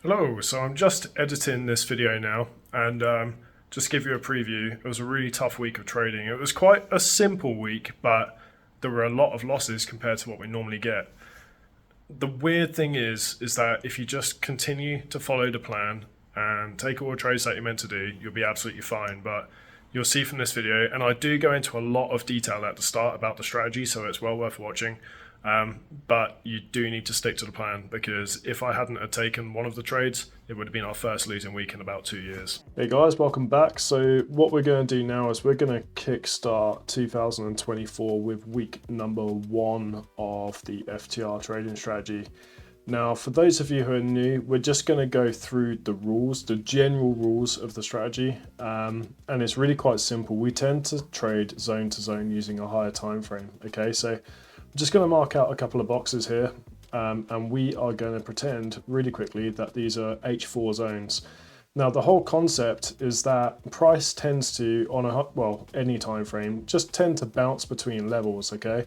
Hello, so I'm just editing this video now and just to give you a preview. It was a really tough week of trading. It was quite a simple week, but there were a lot of losses compared to what we normally get. The weird thing is that if you just continue to follow the plan and take all the trades that you're meant to do, you'll be absolutely fine. But you'll see from this video, and I do go into a lot of detail at the start about the strategy, so it's well worth watching. But you do need to stick to the plan, because if I hadn't have taken one of the trades, it would have been our first losing week in about 2 years. Hey guys, welcome back. So what we're going to do now is we're going to kickstart 2024 with week number 1 of the FTR Trading Strategy. Now, for those of you who are new, we're just going to go through the rules, the general rules of the strategy, and it's really quite simple. We tend to trade zone to zone using a higher time frame. Okay, so I'm just going to mark out a couple of boxes here, and we are going to pretend really quickly that these are H4 zones. Now, the whole concept is that price tends to, on any time frame, just tend to bounce between levels, okay,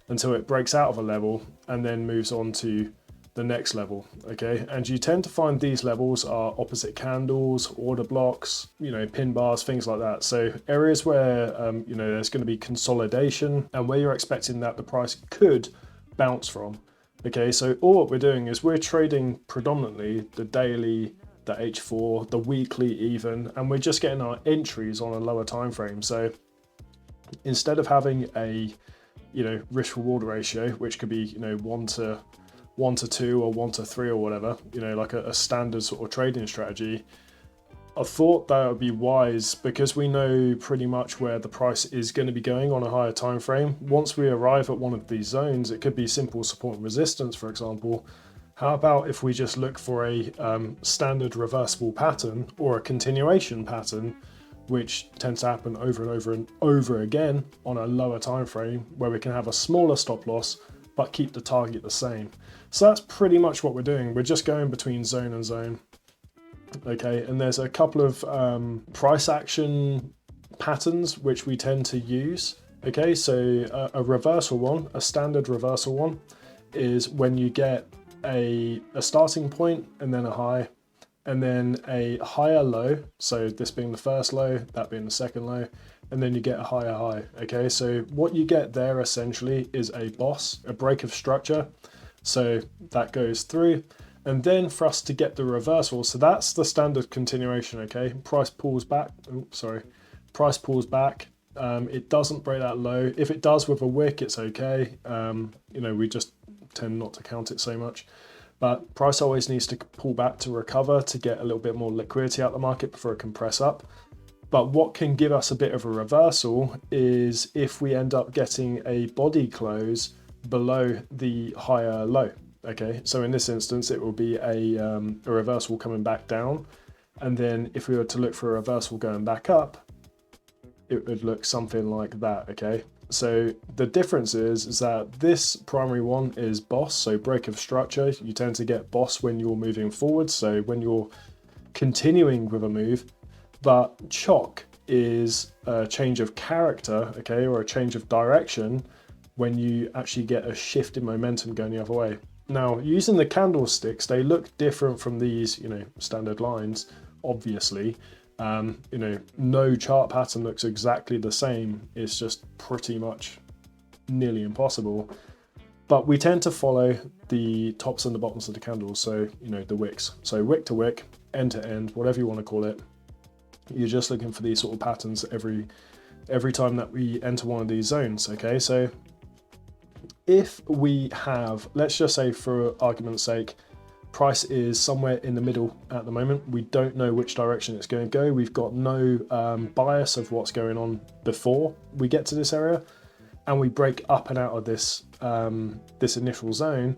until it breaks out of a level and then moves on to the next level, okay? And you tend to find these levels are opposite candles, order blocks, pin bars, things like that. So areas where, there's going to be consolidation and where you're expecting that the price could bounce from, okay? So all what we're doing is we're trading predominantly the daily, the H4, the weekly even, and we're just getting our entries on a lower time frame. So instead of having a, risk reward ratio, which could be, 1 to 2 or 1 to 3 or whatever, like a standard sort of trading strategy, I thought that would be wise, because we know pretty much where the price is going to be going on a higher time frame. Once we arrive at one of these zones, it could be simple support and resistance, for example. How about if we just look for a standard reversible pattern or a continuation pattern, which tends to happen over and over and over again on a lower time frame, where we can have a smaller stop loss but keep the target the same. So that's pretty much what we're doing. We're just going between zone and zone. Okay, and there's a couple of price action patterns which we tend to use. Okay, so a reversal one, a standard reversal one, is when you get a starting point and then a high, and then a higher low, so this being the first low, that being the second low, and then you get a higher high. Okay, so what you get there essentially is a boss, a break of structure. So that goes through, and then for us to get the reversal, so that's the standard continuation. Okay, price pulls back. Price pulls back. It doesn't break that low. If it does with a wick, it's okay. We just tend not to count it so much. But price always needs to pull back to recover, to get a little bit more liquidity out the market before it can press up. But what can give us a bit of a reversal is if we end up getting a body close below the higher low. Okay, so in this instance, it will be a reversal coming back down. And then if we were to look for a reversal going back up, it would look something like that, okay? So the difference is that this primary one is boss, so break of structure. You tend to get boss when you're moving forward, so when you're continuing with a move. But chock is a change of character, okay, or a change of direction when you actually get a shift in momentum going the other way. Now, using the candlesticks, they look different from these, standard lines, obviously. No chart pattern looks exactly the same. It's just pretty much nearly impossible. But we tend to follow the tops and the bottoms of the candles, so, the wicks. So wick to wick, end to end, whatever you want to call it. You're just looking for these sort of patterns every time that we enter one of these zones, okay? So if we have, let's just say for argument's sake, price is somewhere in the middle at the moment. We don't know which direction it's going to go. We've got no bias of what's going on before we get to this area, and we break up and out of this, this initial zone.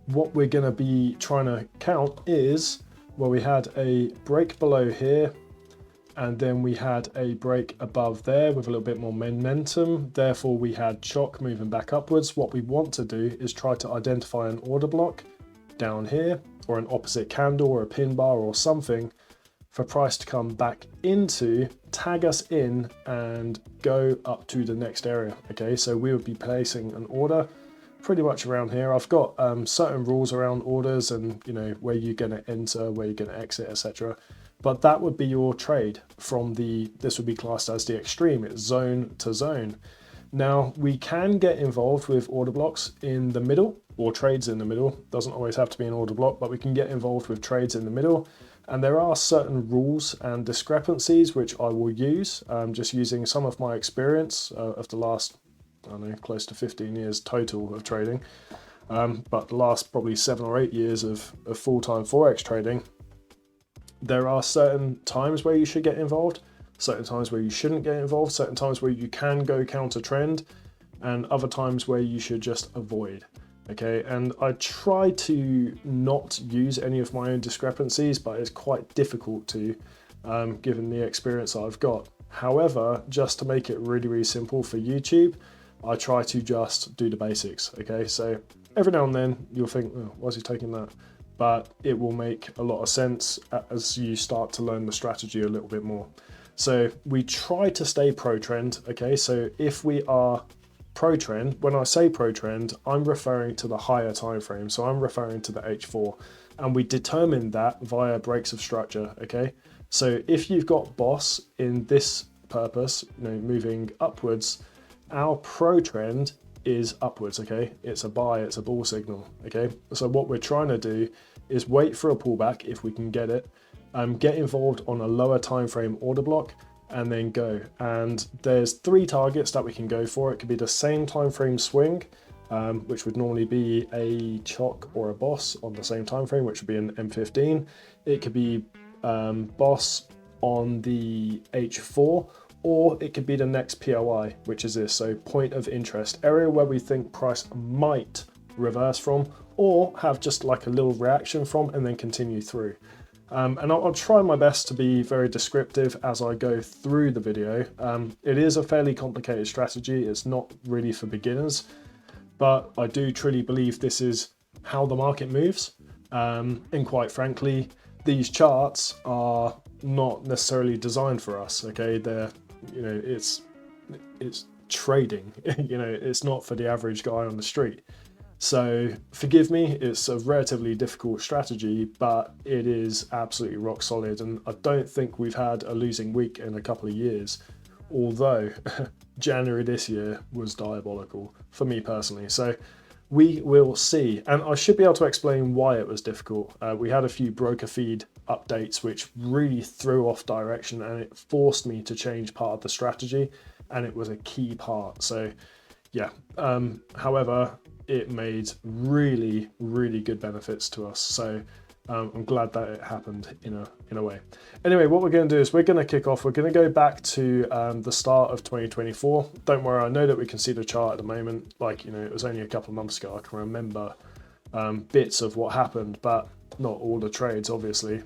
What we're going to be trying to count is, well, we had a break below here, and then we had a break above there with a little bit more momentum. Therefore, we had chock moving back upwards. What we want to do is try to identify an order block down here, or an opposite candle or a pin bar or something, for price to come back into, tag us in, and go up to the next area. Okay, so we would be placing an order. pretty much around here. I've got certain rules around orders and, you know, where you're going to enter, where you're going to exit, etc. But that would be your trade from this would be classed as the extreme. It's zone to zone. Now, we can get involved with order blocks in the middle, or trades in the middle. Doesn't always have to be an order block, but we can get involved with trades in the middle. And there are certain rules and discrepancies which I will use, just using some of my experience of the last, I don't know, close to 15 years total of trading. But the last probably 7 or 8 years of full-time Forex trading. There are certain times where you should get involved, certain times where you shouldn't get involved, certain times where you can go counter trend, and other times where you should just avoid. Okay, and I try to not use any of my own discrepancies, but it's quite difficult to, given the experience that I've got. However, just to make it really, really simple for YouTube, I try to just do the basics. Okay, so every now and then you'll think, oh, why is he taking that? But it will make a lot of sense as you start to learn the strategy a little bit more. So we try to stay pro trend. Okay, so if we are pro trend, when I say pro trend, I'm referring to the higher time frame. So I'm referring to the H4, and we determine that via breaks of structure. Okay, so if you've got boss in this purpose, you know, moving upwards, our pro trend is upwards. Okay, it's a buy, it's a bull signal. Okay, so what we're trying to do is wait for a pullback if we can get it, get involved on a lower time frame order block, and then go. And there's 3 targets that we can go for. It could be the same time frame swing, which would normally be a chock or a boss on the same time frame, which would be an M15. It could be boss on the H4, or it could be the next POI, which is this, so point of interest, area where we think price might reverse from, or have just like a little reaction from, and then continue through. And I'll try my best to be very descriptive as I go through the video. It is a fairly complicated strategy. It's not really for beginners, but I do truly believe this is how the market moves. And quite frankly, these charts are not necessarily designed for us. Okay, they're, you know, it's trading. You know, it's not for the average guy on the street. So forgive me, it's a relatively difficult strategy, but it is absolutely rock solid. And I don't think we've had a losing week in a couple of years, although January this year was diabolical for me personally. So we will see. And I should be able to explain why it was difficult. We had a few broker feed updates, which really threw off direction, and it forced me to change part of the strategy. And it was a key part. So yeah, however, it made really, really good benefits to us. So I'm glad that it happened in a way. Anyway, what we're going to do is we're going to kick off. We're going to go back to the start of 2024. Don't worry, I know that we can see the chart at the moment. Like, you know, it was only a couple of months ago. I can remember bits of what happened, but not all the trades, obviously.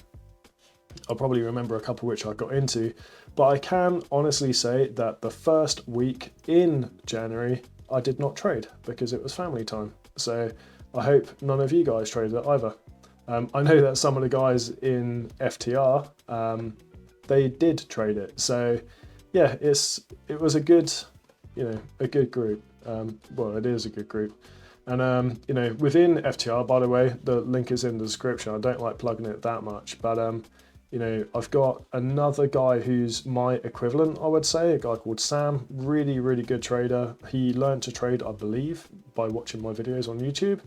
I'll probably remember a couple which I got into, but I can honestly say that the first week in January, I did not trade because it was family time. So I hope none of you guys traded it either. I know that some of the guys in FTR, they did trade it. So yeah, it was a good, you know, a good group. Well, it is a good group. And you know, within FTR, by the way, the link is in the description. I don't like plugging it that much, but you know, I've got another guy who's my equivalent, I would say, a guy called Sam, really, really good trader. He learned to trade, I believe, by watching my videos on YouTube,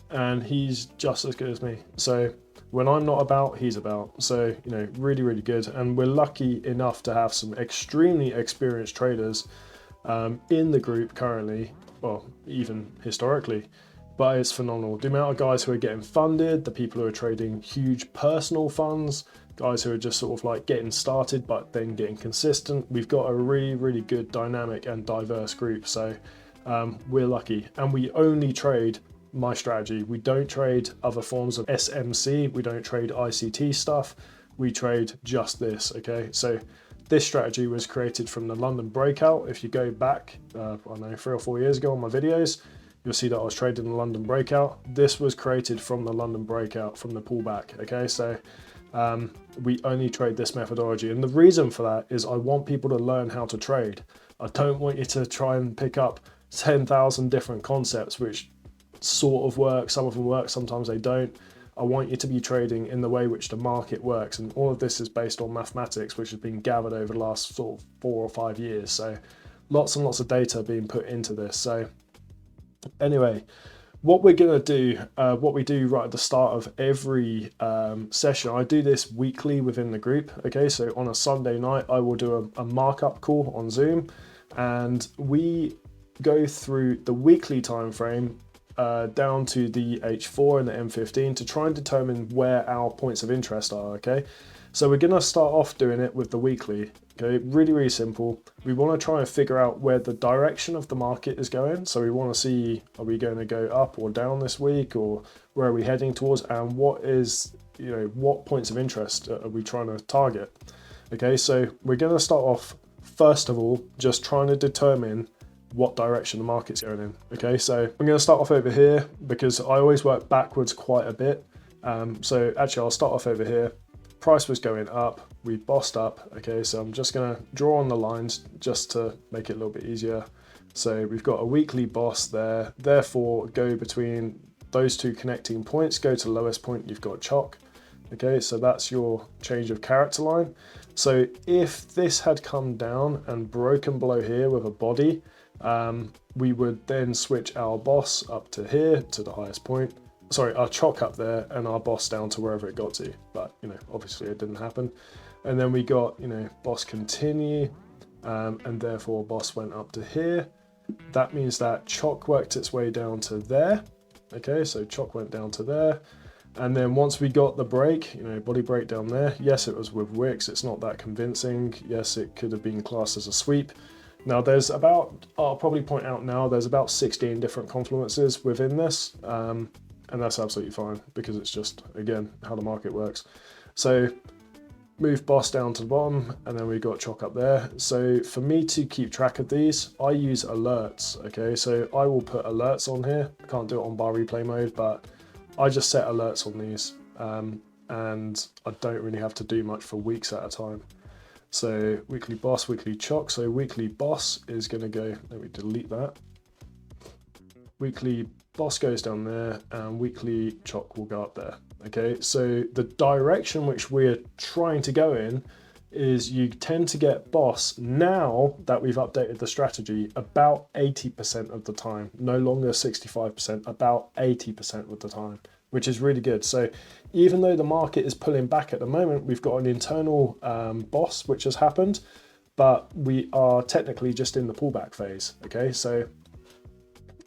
and he's just as good as me. So when I'm not about, he's about. So, you know, really, really good. And we're lucky enough to have some extremely experienced traders in the group currently, well, even historically. But it's phenomenal. The amount of guys who are getting funded, the people who are trading huge personal funds, guys who are just sort of like getting started but then getting consistent. We've got a really, really good dynamic and diverse group. So we're lucky. And we only trade my strategy. We don't trade other forms of SMC. We don't trade ICT stuff. We trade just this, okay? So this strategy was created from the London breakout. If you go back, I don't know, 3 or 4 years ago on my videos, you'll see that I was trading the London breakout. This was created from the London breakout, from the pullback, okay? So we only trade this methodology. And the reason for that is I want people to learn how to trade. I don't want you to try and pick up 10,000 different concepts, which sort of work, some of them work, sometimes they don't. I want you to be trading in the way which the market works, and all of this is based on mathematics, which has been gathered over the last sort of 4 or 5 years. So lots and lots of data being put into this. So anyway, what we're going to do, what we do right at the start of every session, I do this weekly within the group. Okay, so on a Sunday night, I will do a markup call on Zoom, and we go through the weekly time frame down to the H4 and the M15 to try and determine where our points of interest are. Okay, so we're going to start off doing it with the weekly. Okay, really simple. We want to try and figure out where the direction of the market is going. So we want to see, are we going to go up or down this week, or where are we heading towards, and what is, what points of interest are we trying to target? Okay, so we're going to start off first of all just trying to determine what direction the market's going in. Okay, so I'm going to start off over here because I always work backwards quite a bit. So actually I'll start off over here. Price was going up, we bossed up. Okay, so I'm just going to draw on the lines just to make it a little bit easier. So we've got a weekly boss there, therefore go between those two connecting points, go to the lowest point, you've got chock. Okay, so that's your change of character line. So if this had come down and broken below here with a body, we would then switch our boss up to here to the highest point. Sorry, our chock up there and our boss down to wherever it got to, but obviously it didn't happen. And then we got boss continue, and therefore boss went up to here. That means that chock worked its way down to there. Okay, so chock went down to there, and then once we got the break, body break down there. Yes, it was with wicks. It's not that convincing. Yes, it could have been classed as a sweep. Now there's about, I'll probably point out now, there's about 16 different confluences within this, and that's absolutely fine because it's just, again, how the market works. So move boss down to the bottom, and then we got chock up there. So for me to keep track of these, I use alerts. Okay, so I will put alerts on here. I can't do it on bar replay mode, but I just set alerts on these, and I don't really have to do much for weeks at a time. So weekly boss, weekly chock. So weekly boss is going to go, let me delete that. Weekly boss goes down there, and weekly chock will go up there. Okay, so the direction which we're trying to go in is you tend to get boss, now that we've updated the strategy, about 80% of the time, no longer 65%, about 80% of the time, which is really good. So even though the market is pulling back at the moment, we've got an internal boss which has happened, but we are technically just in the pullback phase. Okay, so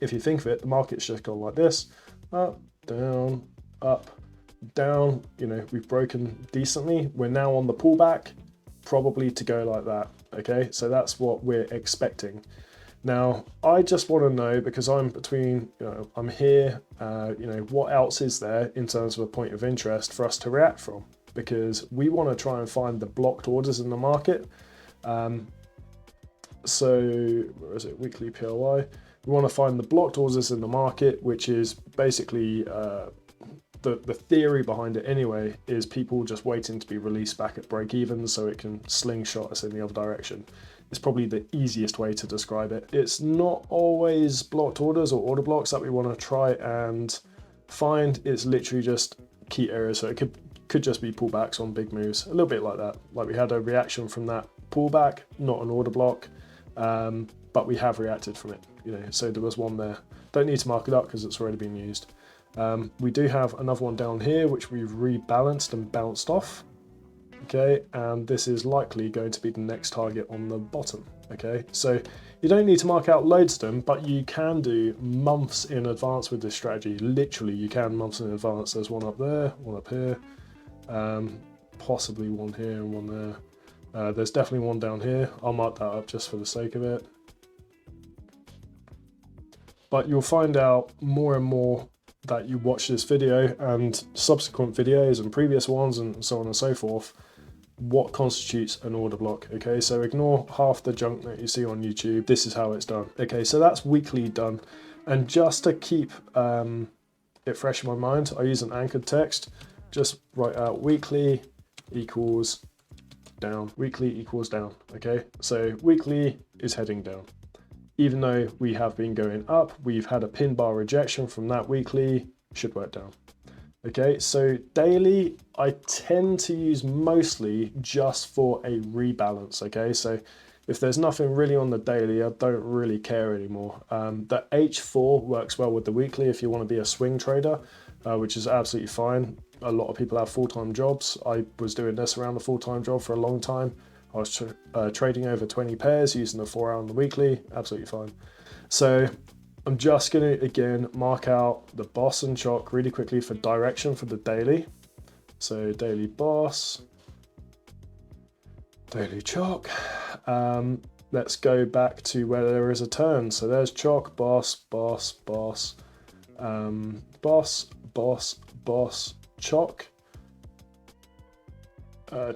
if you think of it, the market's just gone like this, up, down, up, down. We've broken decently. We're now on the pullback, probably to go like that. Okay, so that's what we're expecting. Now, I just want to know, because I'm between, I'm here, what else is there in terms of a point of interest for us to react from? Because we want to try and find the blocked orders in the market. So, where is it? Weekly PLY. We want to find the blocked orders in the market, which is basically the theory behind it anyway, is people just waiting to be released back at break even so it can slingshot us in the other direction. It's probably the easiest way to describe it. It's not always blocked orders or order blocks that we want to try and find. It's literally just key areas. So it could just be pullbacks on big moves, a little bit like that. Like we had a reaction from that pullback, not an order block, but we have reacted from it. So there was one there. Don't need to mark it up because it's already been used. We do have another one down here which we've rebalanced and bounced off. Okay, and this is likely going to be the next target on the bottom. Okay, so you don't need to mark out loads of them, but you can do months in advance with this strategy. Literally, you can months in advance. There's one up there, one up here, possibly one here and one there. There's definitely one down here. I'll mark that up just for the sake of it. But you'll find out more and more that you watch this video and subsequent videos and previous ones and so on and so forth, what constitutes an order block. Okay, so ignore half the junk that you see on YouTube. This is how it's done. Okay, so that's weekly done. And just to keep it fresh in my mind, I use an anchored text. Just write out weekly equals down. Weekly equals down. Okay, so weekly is heading down. even though we have been going up, we've had a pin bar rejection from that weekly, should work down. Okay, so daily, I tend to use mostly just for a rebalance, okay? So if there's nothing really on the daily, I don't really care anymore. The H4 works well with the weekly if you want to be a swing trader, which is absolutely fine. A lot of people have full-time jobs. I was doing this around a full-time job for a long time. I was trading over 20 pairs using the 4 hour on the weekly, absolutely fine. So I'm just going to, again, mark out the boss and chock really quickly for direction for the daily. So daily boss, daily chock. Let's go back to where there is a turn. So there's chock, boss, boss, boss, boss, boss, boss, chock.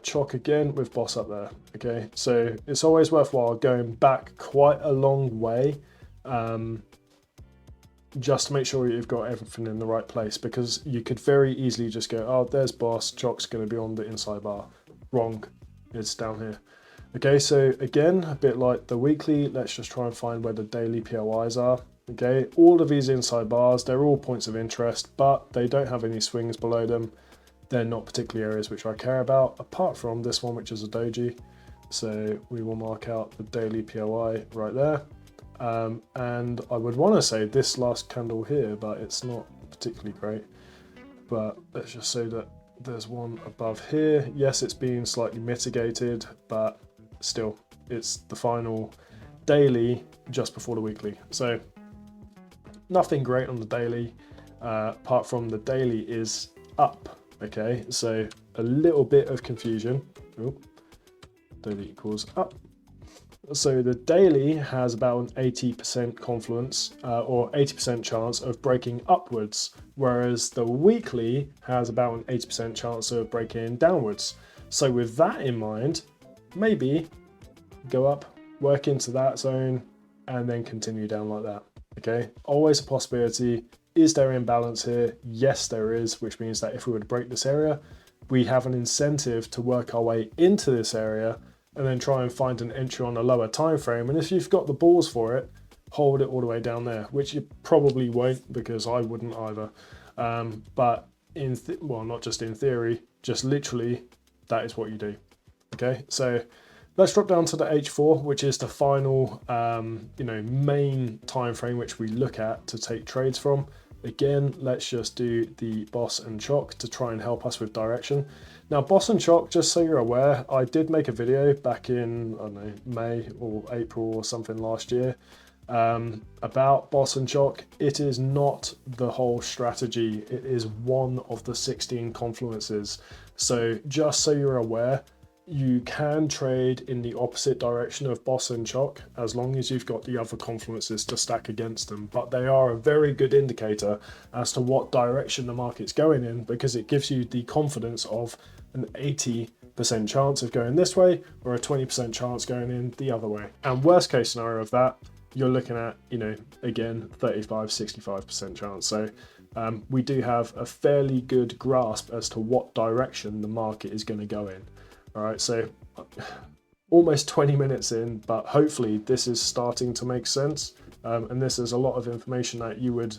Chock again with boss up there. Okay, so it's always worthwhile going back quite a long way just to make sure you've got everything in the right place, because you could very easily just go, oh, there's boss, chock's going to be on the inside bar. Wrong, it's down here. Okay, so again, a bit like the weekly, let's just try and find where the daily POIs are. Okay, all of these inside bars, they're all points of interest, but they don't have any swings below them. They're not particularly areas which I care about, apart from this one, which is a doji. So we will mark out the daily POI right there. And I would want to say this last candle here, but it's not particularly great. But let's just say that there's one above here. Yes, it's being slightly mitigated, but still, it's the final daily just before the weekly. So nothing great on the daily, apart from the daily is up. Okay, so a little bit of confusion. Ooh, daily equals up. So the daily has about an 80% confluence or 80% chance of breaking upwards, whereas the weekly has about an 80% chance of breaking downwards. So with that in mind, maybe go up, work into that zone, and then continue down like that. Okay, always a possibility. Is there imbalance here? Yes, there is, which means that if we were to break this area, we have an incentive to work our way into this area and then try and find an entry on a lower time frame. And if you've got the balls for it, hold it all the way down there, which you probably won't, because I wouldn't either. But well, not just in theory, just literally, that is what you do. Okay, so let's drop down to the H4, which is the final, main time frame which we look at to take trades from. Again, let's just do the boss and chock to try and help us with direction. Now, boss and chock, just so you're aware, I did make a video back in, I don't know, May or April or something last year about boss and chock. It is not the whole strategy. It is one of the 16 confluences. So just so you're aware, you can trade in the opposite direction of boss and chock as long as you've got the other confluences to stack against them. But they are a very good indicator as to what direction the market's going in, because it gives you the confidence of an 80% chance of going this way or a 20% chance going in the other way. And worst case scenario of that, you're looking at, again, 35-65% chance. So we do have a fairly good grasp as to what direction the market is going to go in. All right, so almost 20 minutes in, but hopefully this is starting to make sense. And this is a lot of information that you would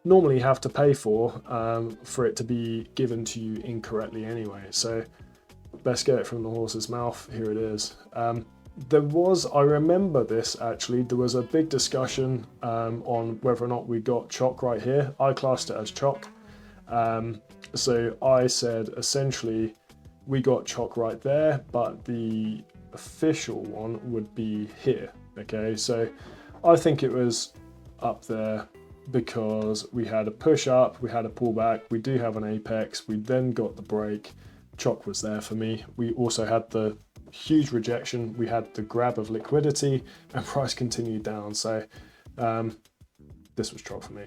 normally have to pay for it to be given to you incorrectly anyway. So let's get it from the horse's mouth. Here it is. I remember this actually, there was a big discussion on whether or not we got chock right here. I classed it as chock. So I said essentially, we got chock right there, but the official one would be here. Okay, so I think it was up there because we had a push up, we had a pullback, we do have an apex, we then got the break. Chock was there for me. We also had the huge rejection, we had the grab of liquidity, and price continued down. So this was chock for me.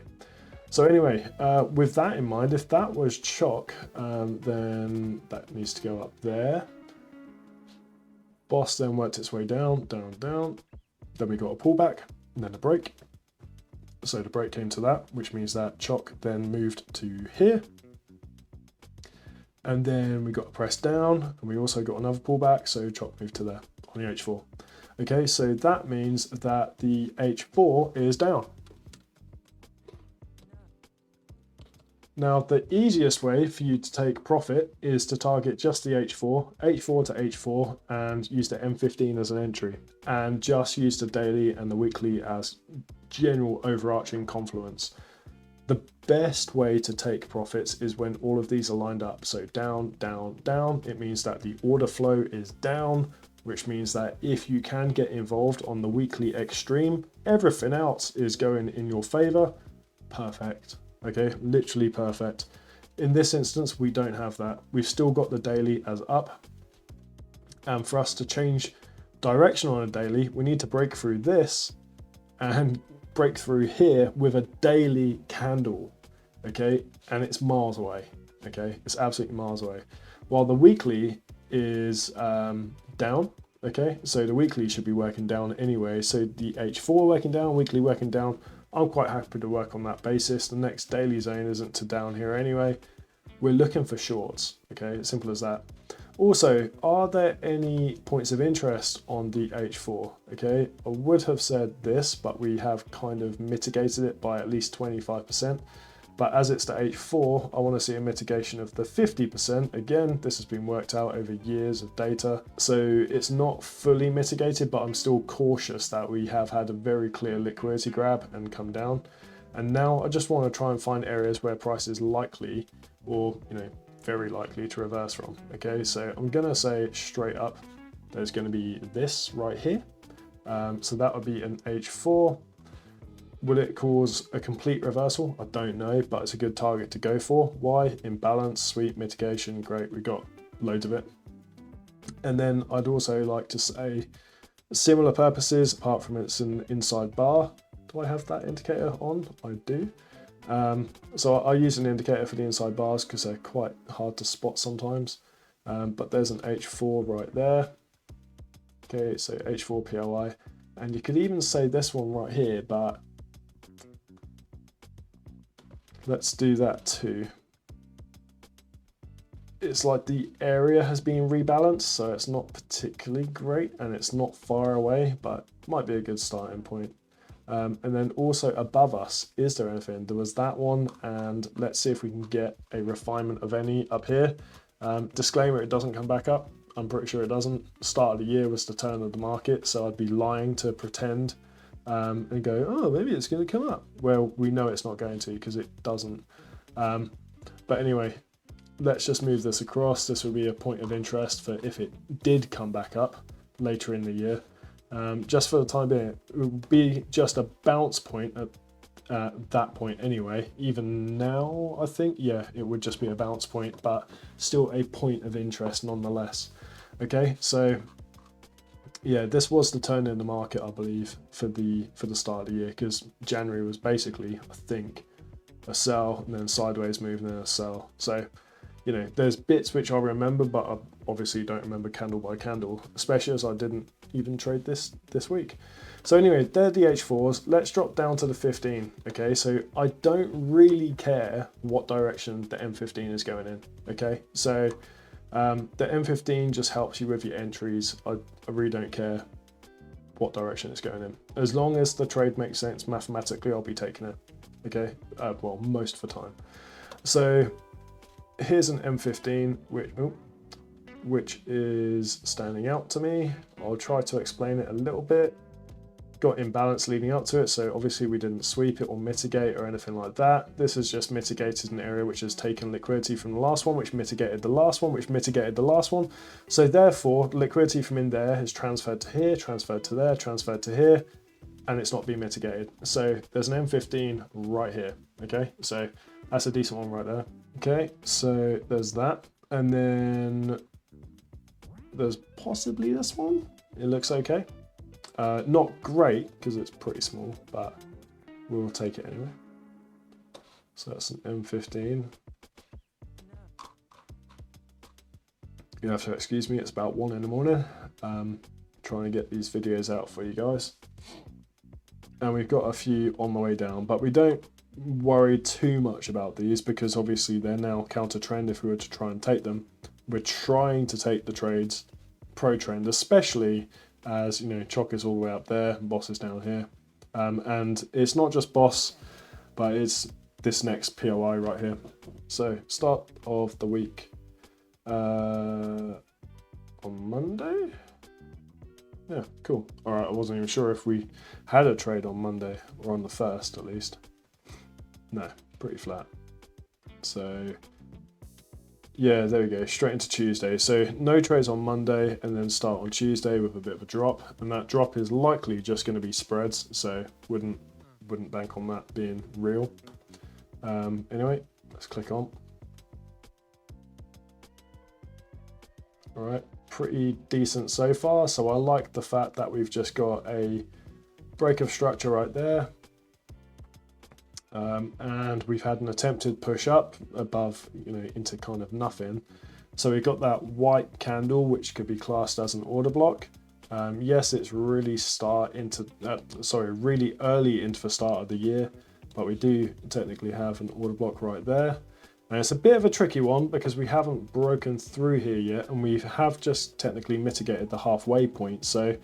So anyway, with that in mind, if that was chock, then that needs to go up there. Boss then worked its way down, down, down. Then we got a pullback and then a break. So the break came to that, which means that chock then moved to here. And then we got a press down and we also got another pullback. So chock moved to there on the H4. Okay, so that means that the H4 is down. Now, the easiest way for you to take profit is to target just the H4 to H4, and use the M15 as an entry, and just use the daily and the weekly as general overarching confluence. The best way to take profits is when all of these are lined up. So down, down, down. It means that the order flow is down, which means that if you can get involved on the weekly extreme, everything else is going in your favor. Perfect. Okay, literally perfect. In this instance, we don't have that. We've still got the daily as up. And for us to change direction on a daily, we need to break through this and break through here with a daily candle. Okay, and it's miles away. Okay, it's absolutely miles away. While the weekly is down. Okay, so the weekly should be working down anyway. So the H4 working down, weekly working down. I'm quite happy to work on that basis. The next daily zone isn't to down here anyway. We're looking for shorts, okay? Simple as that. Also, are there any points of interest on the H4? Okay, I would have said this, but we have kind of mitigated it by at least 25%. But as it's the H4, I want to see a mitigation of the 50%. Again, this has been worked out over years of data. So it's not fully mitigated, but I'm still cautious that we have had a very clear liquidity grab and come down. And now I just want to try and find areas where price is likely, or very likely to reverse from. Okay, so I'm going to say straight up, there's going to be this right here. So that would be an H4. Will it cause a complete reversal? I don't know, but it's a good target to go for. Why? Imbalance, sweep, mitigation, great, we got loads of it. And then I'd also like to say similar purposes, apart from it's an inside bar. Do I have that indicator on? I do. So I use an indicator for the inside bars because they're quite hard to spot sometimes. But there's an H4 right there. Okay, so H4 PLI. And you could even say this one right here, but let's do that too. It's like the area has been rebalanced, so it's not particularly great and it's not far away, but might be a good starting point. And then also above us, is there anything? There was that one, and let's see if we can get a refinement of any up here. Disclaimer, it doesn't come back up. I'm pretty sure it doesn't. Start of the year was the turn of the market, so I'd be lying to pretend and go, oh, maybe it's going to come up. Well, we know it's not going to because it doesn't. But anyway, let's just move this across. This will be a point of interest for if it did come back up later in the year. Just for the time being, it would be just a bounce point at that point anyway. Even now, I think, yeah, it would just be a bounce point, but still a point of interest nonetheless. Okay, so yeah, this was the turn in the market, I believe, for the start of the year, because January was basically, I think, a sell and then sideways move and then a sell. So, there's bits which I remember, but I obviously don't remember candle by candle, especially as I didn't even trade this week. So anyway, they're the H4s. Let's drop down to the 15. Okay, so I don't really care what direction the M15 is going in. Okay, so the M15 just helps you with your entries. I really don't care what direction it's going in. As long as the trade makes sense mathematically, I'll be taking it. Okay, well, most of the time. So here's an M15, which is standing out to me. I'll try to explain it a little bit. Got imbalance leading up to it, so obviously we didn't sweep it or mitigate or anything like that. This has just mitigated an area which has taken liquidity from the last one, which mitigated the last one, which mitigated the last one. So therefore, liquidity from in there has transferred to here, transferred to there, transferred to here, and it's not been mitigated. So there's an M15 right here, okay? So that's a decent one right there. Okay, so there's that. And then there's possibly this one. It looks okay. Not great because it's pretty small, but we'll take it anyway. So that's an M15. You have to excuse me, it's about 1 in the morning. Trying to get these videos out for you guys. And we've got a few on the way down, but we don't worry too much about these because obviously they're now counter trend if we were to try and take them. We're trying to take the trades pro trend, especially as you know, Chock is all the way up there, Boss is down here. And it's not just Boss, but it's this next POI right here. So start of the week on Monday. Yeah, cool. All right, I wasn't even sure if we had a trade on Monday or on the 1st at least. No, pretty flat. So yeah, there we go, straight into Tuesday. So no trades on Monday and then start on Tuesday with a bit of a drop. And that drop is likely just going to be spreads. So wouldn't bank on that being real. Anyway, let's click on. All right, pretty decent so far. So I like the fact that we've just got a break of structure right there. And we've had an attempted push up above, you know, into kind of nothing. So we've got that white candle, which could be classed as an order block. Yes, it's really really early into the start of the year, but we do technically have an order block right there. And it's a bit of a tricky one because we haven't broken through here yet, and we have just technically mitigated the halfway point. So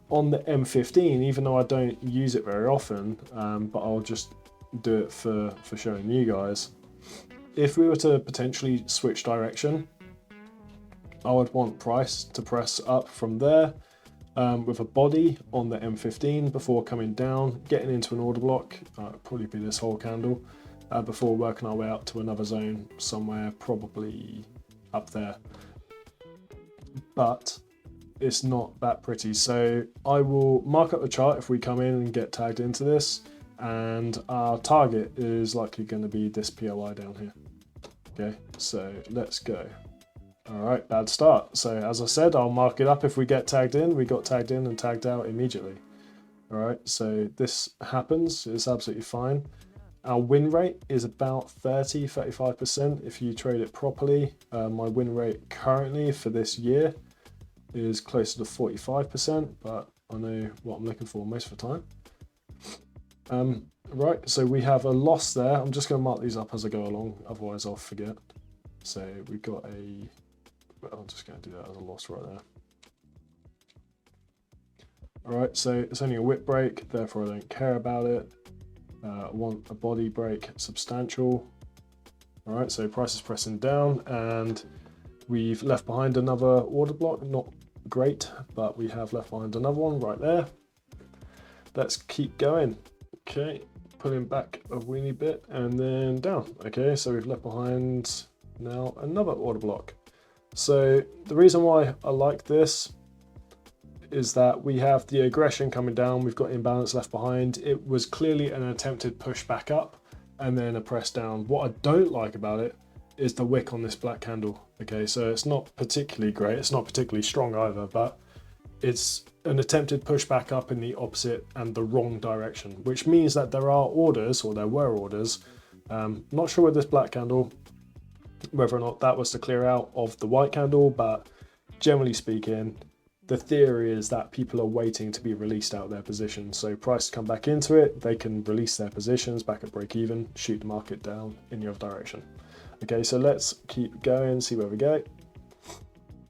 on the M15, even though I don't use it very often, but I'll just do it for showing you guys. If we were to potentially switch direction, I would want price to press up from there with a body on the M15 before coming down, getting into an order block. It'd probably be this whole candle before working our way up to another zone somewhere, probably up there. But it's not that pretty. So I will mark up the chart if we come in and get tagged into this. And our target is likely going to be this POI down here. Okay, so let's go. All right, bad start. So as I said, I'll mark it up if we get tagged in. We got tagged in and tagged out immediately. All right, so this happens. It's absolutely fine. Our win rate is about 35% if you trade it properly. My win rate currently for this year is closer to 45%, but I know what I'm looking for most of the time. Right, so we have a loss there. I'm just going to mark these up as I go along, otherwise I'll forget. So we've got I'm just going to do that as a loss right there. All right, so it's only a whip break, therefore I don't care about it. I want a body break substantial. All right, so price is pressing down and we've left behind another order block. Not great, but we have left behind another one right there. Let's keep going. Okay, pulling back a weeny bit and then down. Okay, so we've left behind now another order block. So the reason why I like this is that we have the aggression coming down, we've got imbalance left behind. It was clearly an attempted push back up and then a press down. What I don't like about it is the wick on this black candle. Okay, so it's not particularly great, it's not particularly strong either, but it's an attempted push back up in the opposite and the wrong direction, which means that there are orders, or there were orders. Not sure with this black candle, whether or not that was to clear out of the white candle, but generally speaking, the theory is that people are waiting to be released out of their positions. So price to come back into it, they can release their positions back at break even, shoot the market down in the other direction. Okay, so let's keep going, see where we go.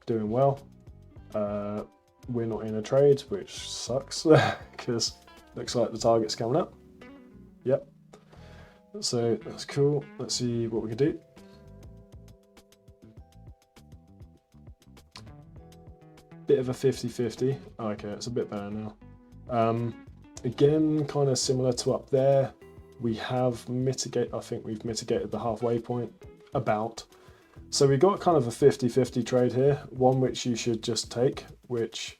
Doing well. We're not in a trade, which sucks because looks like the target's coming up. Yep. So that's cool. Let's see what we can do. Bit of a 50-50. Okay, it's a bit better now. Again, kind of similar to up there. We have mitigated, I think we've mitigated the halfway point about. So we got kind of a 50-50 trade here, one which you should just take, which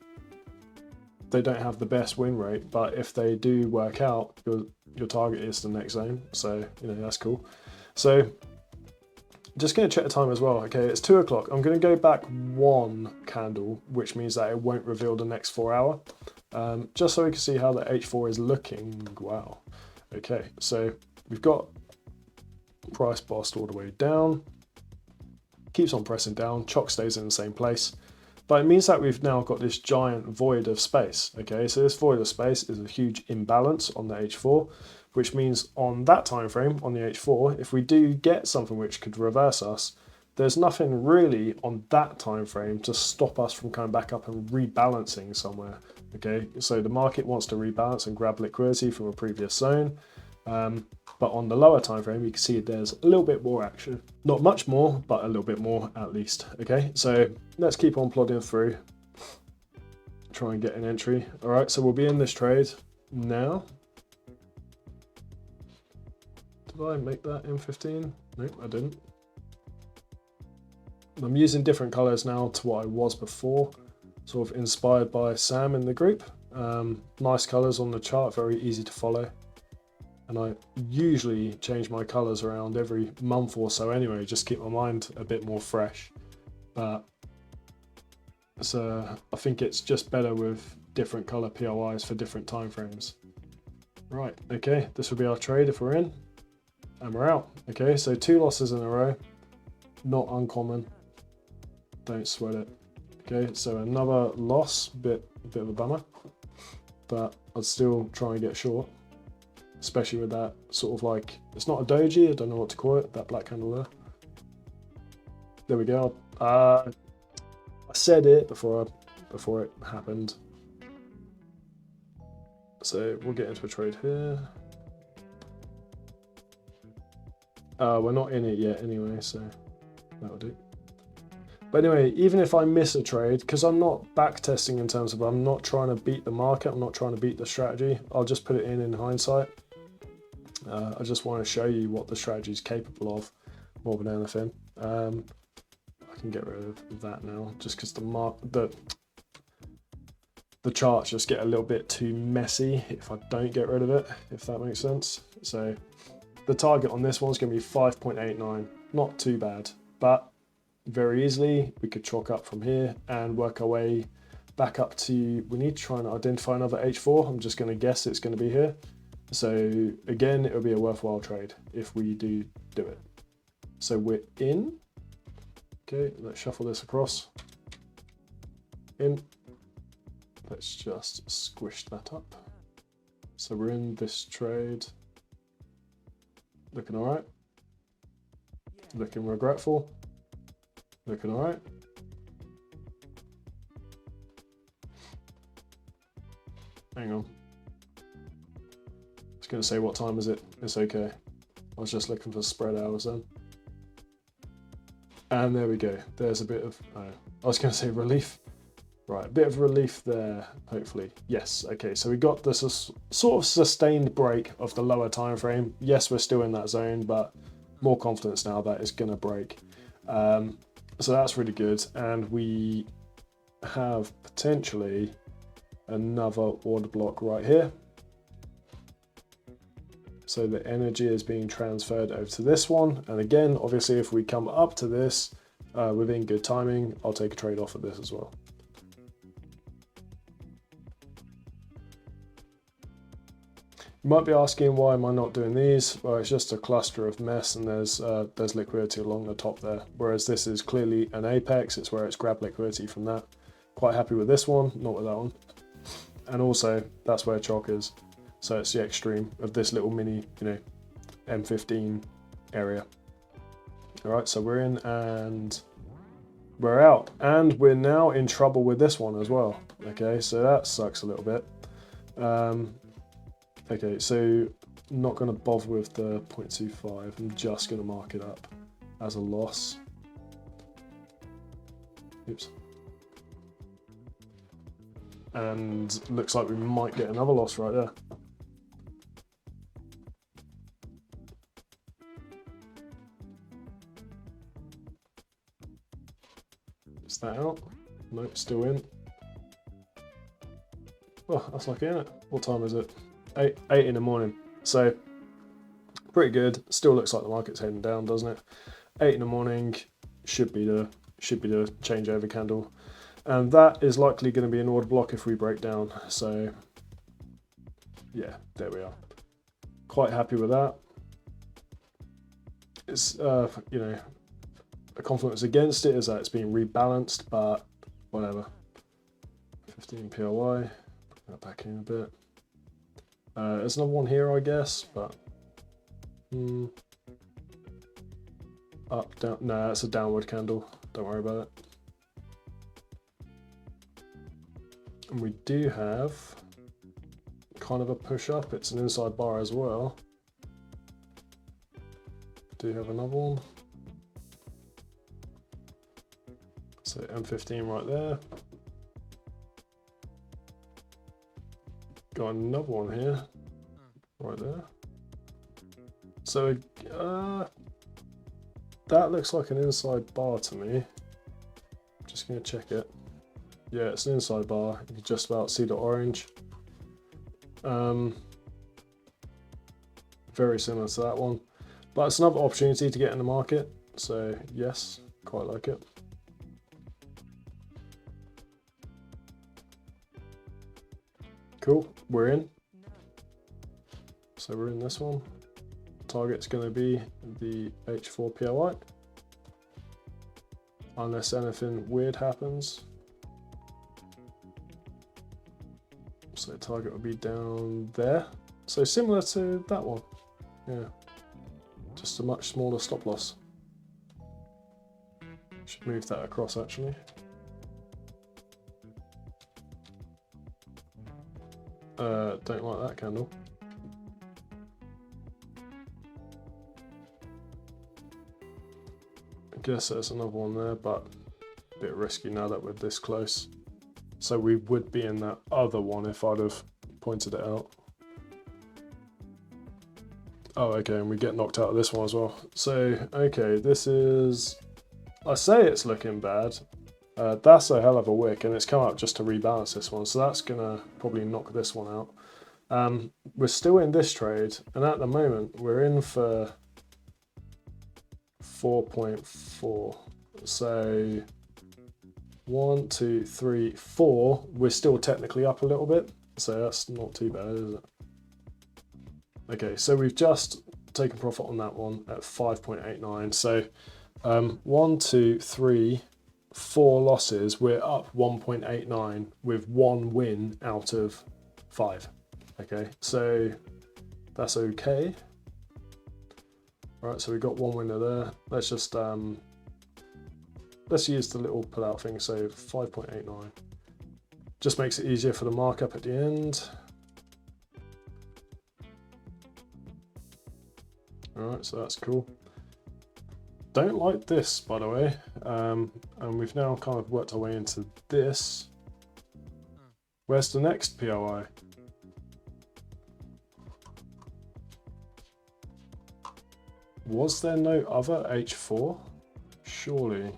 they don't have the best win rate, but if they do work out, your target is the next zone. So, you know, that's cool. So just going to check the time as well. Okay, it's 2 o'clock. I'm going to go back one candle, which means that it won't reveal the next 4 hour, just so we can see how the H4 is looking. Wow. Okay, so we've got price bossed all the way down, keeps on pressing down, Chock stays in the same place, but it means that we've now got this giant void of space. Okay, so this void of space is a huge imbalance on the H4, which means on that time frame, on the H4, if we do get something which could reverse us, there's nothing really on that time frame to stop us from coming back up and rebalancing somewhere. Okay, so the market wants to rebalance and grab liquidity from a previous zone. But on the lower time frame, you can see there's a little bit more action. Not much more, but a little bit more at least. Okay, so let's keep on plodding through. Try and get an entry. All right, so we'll be in this trade now. Did I make that M15? No, I didn't. I'm using different colors now to what I was before, sort of inspired by Sam in the group. Nice colors on the chart, very easy to follow. And I usually change my colors around every month or so anyway, just keep my mind a bit more fresh. But so I think it's just better with different color POIs for different time frames. Right, okay, this will be our trade if we're in, and we're out. Okay, so 2 losses in a row, not uncommon. Don't sweat it. Okay, so another loss, a bit of a bummer, but I'd still try and get short, especially with that sort of like, it's not a doji, I don't know what to call it, that black candle there. There we go. I said it before it happened. So we'll get into a trade here. We're not in it yet anyway, so that'll do. But anyway, even if I miss a trade, because I'm not back testing in terms of, I'm not trying to beat the market, I'm not trying to beat the strategy, I'll just put it in hindsight. I just want to show you what the strategy is capable of more than anything. I can get rid of that now, just because the charts just get a little bit too messy if I don't get rid of it, if that makes sense. So the target on this one's going to be 5.89, not too bad, but very easily we could chalk up from here and work our way back up to, we need to try and identify another H4. I'm just going to guess it's going to be here. So again, it will be a worthwhile trade if we do it. So we're in. Okay, let's shuffle this across. In. Let's just squish that up. So we're in this trade. Looking all right. Looking regretful. Looking all right. Hang on. I was going to say, what time is it? It's okay. I was just looking for spread hours then. And there we go. There's a bit of, I was going to say relief. Right, a bit of relief there, hopefully. Yes, okay, so we got this sort of sustained break of the lower time frame. Yes, we're still in that zone, but more confidence now that it's going to break. So that's really good. And we have potentially another order block right here. So the energy is being transferred over to this one. And again, obviously, if we come up to this within good timing, I'll take a trade off of this as well. You might be asking, why am I not doing these? Well, it's just a cluster of mess, and there's liquidity along the top there. Whereas this is clearly an apex, it's where it's grabbed liquidity from that. Quite happy with this one, not with that one. And also, that's where chalk is. So it's the extreme of this little mini, M15 area. All right, so we're in and we're out. And we're now in trouble with this one as well. Okay, so that sucks a little bit. Okay, so not going to bother with the 0.25. I'm just going to mark it up as a loss. Oops. And looks like we might get another loss right there. Is that out? Nope, still in. Oh, that's lucky, isn't it? What time is it? 8 in the morning. So pretty good. Still looks like the market's heading down, doesn't it? 8 in the morning should be the changeover candle, and that is likely going to be an order block if we break down. So yeah, there we are. Quite happy with that. It's a confluence against it is that it's being rebalanced, but whatever. 15 POI. Put that back in a bit. There's another one here, I guess, but Up, down. No, that's a downward candle. Don't worry about it. And we do have kind of a push up. It's an inside bar as well. Do have another one. So M15 right there. Got another one here, right there. So that looks like an inside bar to me. Just gonna check it. Yeah, it's an inside bar. You can just about see the orange. Very similar to that one, but it's another opportunity to get in the market. So yes, quite like it. Cool, we're in. So we're in this one. Target's going to be the H4 POI, unless anything weird happens. So target will be down there. So similar to that one. Yeah, just a much smaller stop loss. Should move that across actually. Don't like that candle. I guess there's another one there, but a bit risky now that we're this close. So we would be in that other one if I'd have pointed it out. Oh, okay, and we get knocked out of this one as well. So, okay, this is, I say it's looking bad. That's a hell of a wick, and it's come up just to rebalance this one. So that's gonna probably knock this one out. We're still in this trade, and at the moment we're in for 4.4. So 1, 2, 3, 4. We're still technically up a little bit, so that's not too bad, is it? Okay, so we've just taken profit on that one at 5.89. So 1, 2, 3, 4 losses. We're up 1.89 with 1 win out of 5. Okay, so that's okay. All right, so we got 1 winner there. Let's just let's use the little pull-out thing. So 5.89 just makes it easier for the markup at the end. All right, so that's cool. Don't like this, by the way, and we've now kind of worked our way into this. Where's the next POI? Was there no other H4? Surely.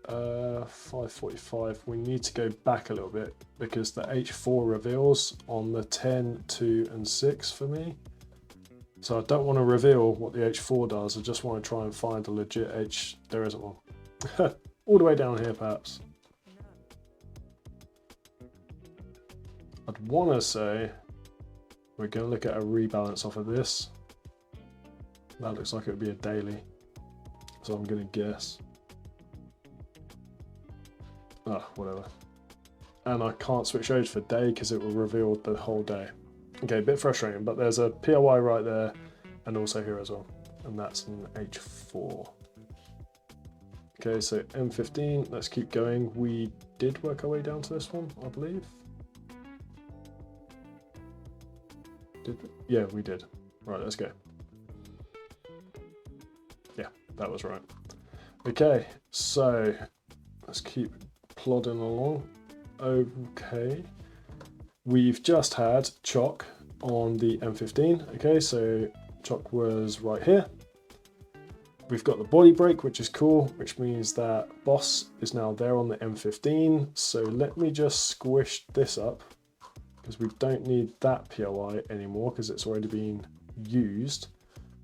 545. We need to go back a little bit because the H4 reveals on the 10, 2, and 6 for me. So I don't want to reveal what the H4 does. I just want to try and find a legit H. There isn't one. All the way down here, perhaps. I'd want to say we're going to look at a rebalance off of this. That looks like it would be a daily. So I'm going to guess. Whatever. And I can't switch over for day because it will reveal the whole day. Okay, a bit frustrating, but there's a POI right there and also here as well. And that's an H4. Okay, so M15, let's keep going. We did work our way down to this one, I believe. Did we? Yeah, we did. Right, let's go. Yeah, that was right. Okay, so let's keep plodding along. Okay. We've just had chock on the M15. Okay, so chock was right here. We've got the body break, which is cool, which means that boss is now there on the M15. So let me just squish this up because we don't need that POI anymore because it's already been used.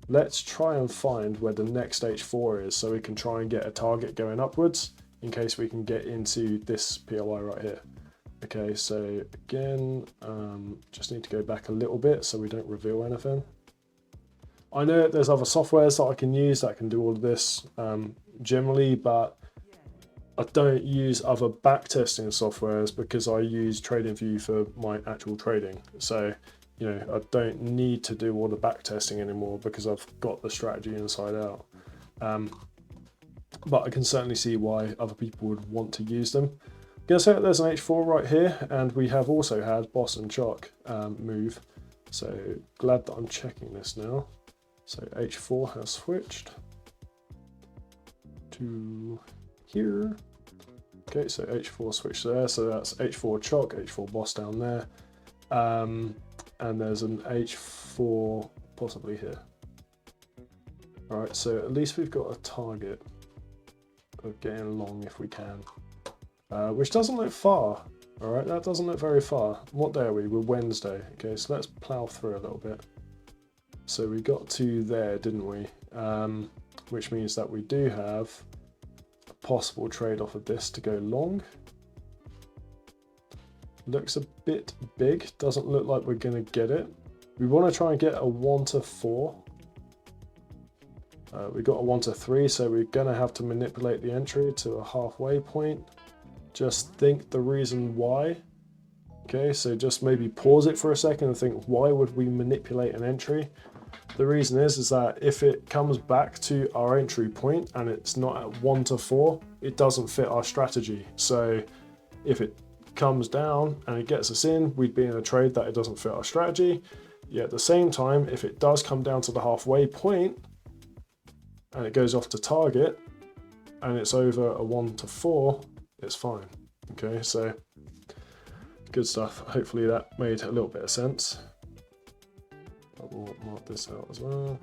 Let's try and find where the next H4 is so we can try and get a target going upwards in case we can get into this POI right here. Okay, so again, just need to go back a little bit so we don't reveal anything. I know that there's other softwares that I can use that can do all of this generally, but I don't use other backtesting softwares because I use TradingView for my actual trading. So you know, I don't need to do all the back testing anymore because I've got the strategy inside out. But I can certainly see why other people would want to use them. I'm going to say that there's an H4 right here, and we have also had boss and chock move. So glad that I'm checking this now. So H4 has switched to here. Okay, so H4 switched there, so that's H4 chock, H4 boss down there. And there's an H4 possibly here. All right, so at least we've got a target of getting long if we can, which doesn't look far. All right, that doesn't look very far. What day are we? We're Wednesday. Okay, so let's plow through a little bit. So we got to there, didn't we? Which means that we do have a possible trade off of this to go long. Looks a bit big, doesn't look like we're going to get it. We want to try and get a 1 to 4. We got a 1 to 3, so we're going to have to manipulate the entry to a halfway point. Just think the reason why. Okay, so just maybe pause it for a second and think, why would we manipulate an entry? The reason is that if it comes back to our entry point and it's not at 1 to 4, it doesn't fit our strategy. So if it comes down and it gets us in, we'd be in a trade that it doesn't fit our strategy. Yet at the same time, if it does come down to the halfway point and it goes off to target and it's over a 1 to 4, it's fine. Okay, so good stuff. Hopefully that made a little bit of sense. I will mark this out as well.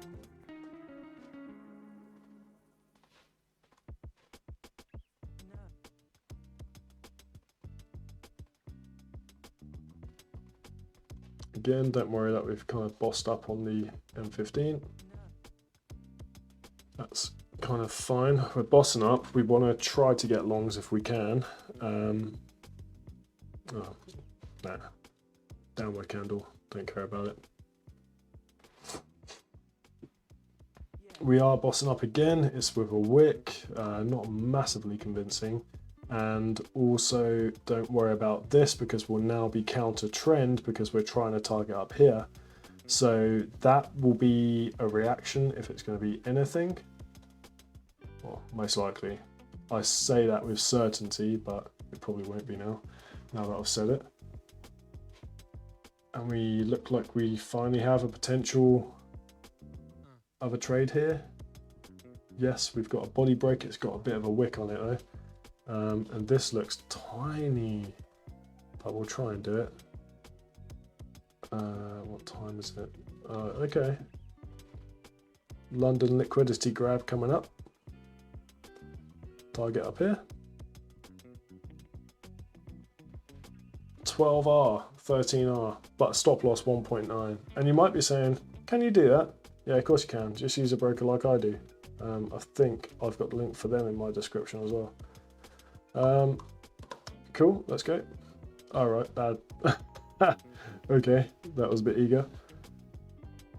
Again, don't worry that we've kind of bossed up on the M15. That's kind of fine. We're bossing up. We want to try to get longs if we can. Oh, nah. Downward candle. Don't care about it. We are bossing up again. It's with a wick. Not massively convincing. And also don't worry about this because we'll now be counter trend because we're trying to target up here. So that will be a reaction if it's going to be anything. Well, most likely. I say that with certainty, but it probably won't be now that I've said it. And we look like we finally have a potential of a trade here. Yes, we've got a body break. It's got a bit of a wick on it though. And this looks tiny, but we'll try and do it. What time is it? Okay. London liquidity grab coming up. Target up here. 12R, 13R, but stop loss 1.9. And you might be saying, can you do that? Yeah, of course you can. Just use a broker like I do. I think I've got the link for them in my description as well. Cool, let's go. All right, bad. Okay, that was a bit eager.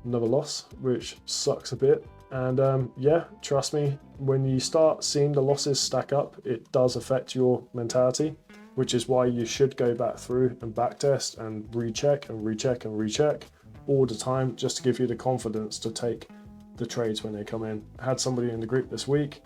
Another loss, which sucks a bit. And yeah, trust me, when you start seeing the losses stack up, it does affect your mentality, which is why you should go back through and backtest and recheck and recheck and recheck all the time, just to give you the confidence to take the trades when they come in. I had somebody in the group this week.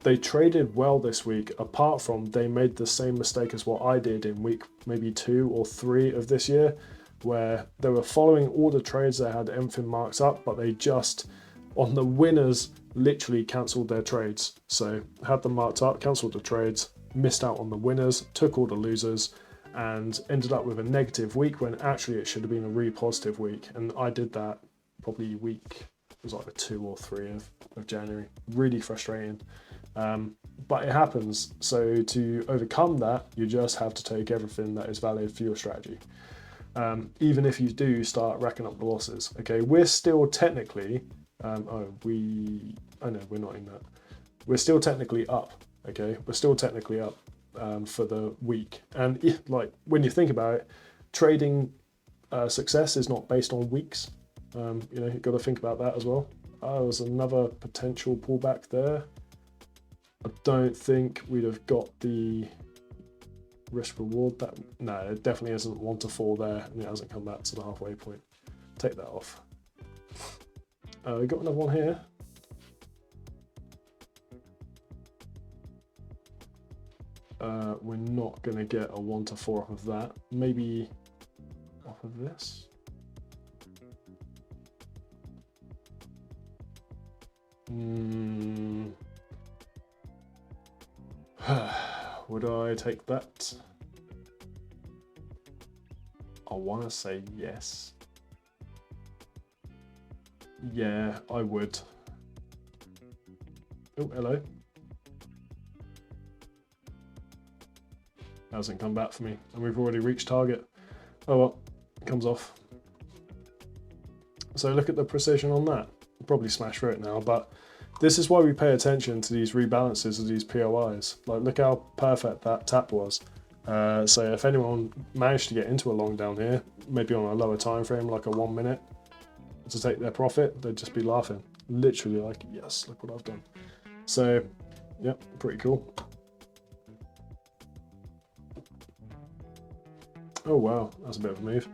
They traded well this week, apart from they made the same mistake as what I did in week maybe 2 or 3 of this year, where they were following all the trades that had everything marked up, but they just, on the winners, literally cancelled their trades. So had them marked up, cancelled the trades, missed out on the winners, took all the losers, and ended up with a negative week when actually it should have been a really positive week. And I did that probably week, it was like the 2 or 3 of January. Really frustrating. But it happens. So to overcome that, you just have to take everything that is valid for your strategy. Even if you do start racking up the losses. Okay, we're still technically, oh no, we're not in that. We're still technically up. Okay, we're still technically up for the week. And like when you think about it, trading success is not based on weeks. You know, you've got to think about that as well. There's another potential pullback there. I don't think we'd have got the risk reward. That no, it definitely isn't 1 to 4 there, and it hasn't come back to the halfway point. Take that off. We got another one here. We're not going to get a 1 to 4 off of that. Maybe off of this. Would I take that? I want to say yes. Yeah, I would. Oh, hello. Hasn't come back for me, and we've already reached target. Oh well, it comes off. So look at the precision on that. I'll probably smash through it now, but this is why we pay attention to these rebalances of these POIs. Like, look how perfect that tap was. So if anyone managed to get into a long down here, maybe on a lower time frame, like a 1 minute, to take their profit, they'd just be laughing. Literally like, yes, look what I've done. So, yeah, pretty cool. Oh wow, that's a bit of a move.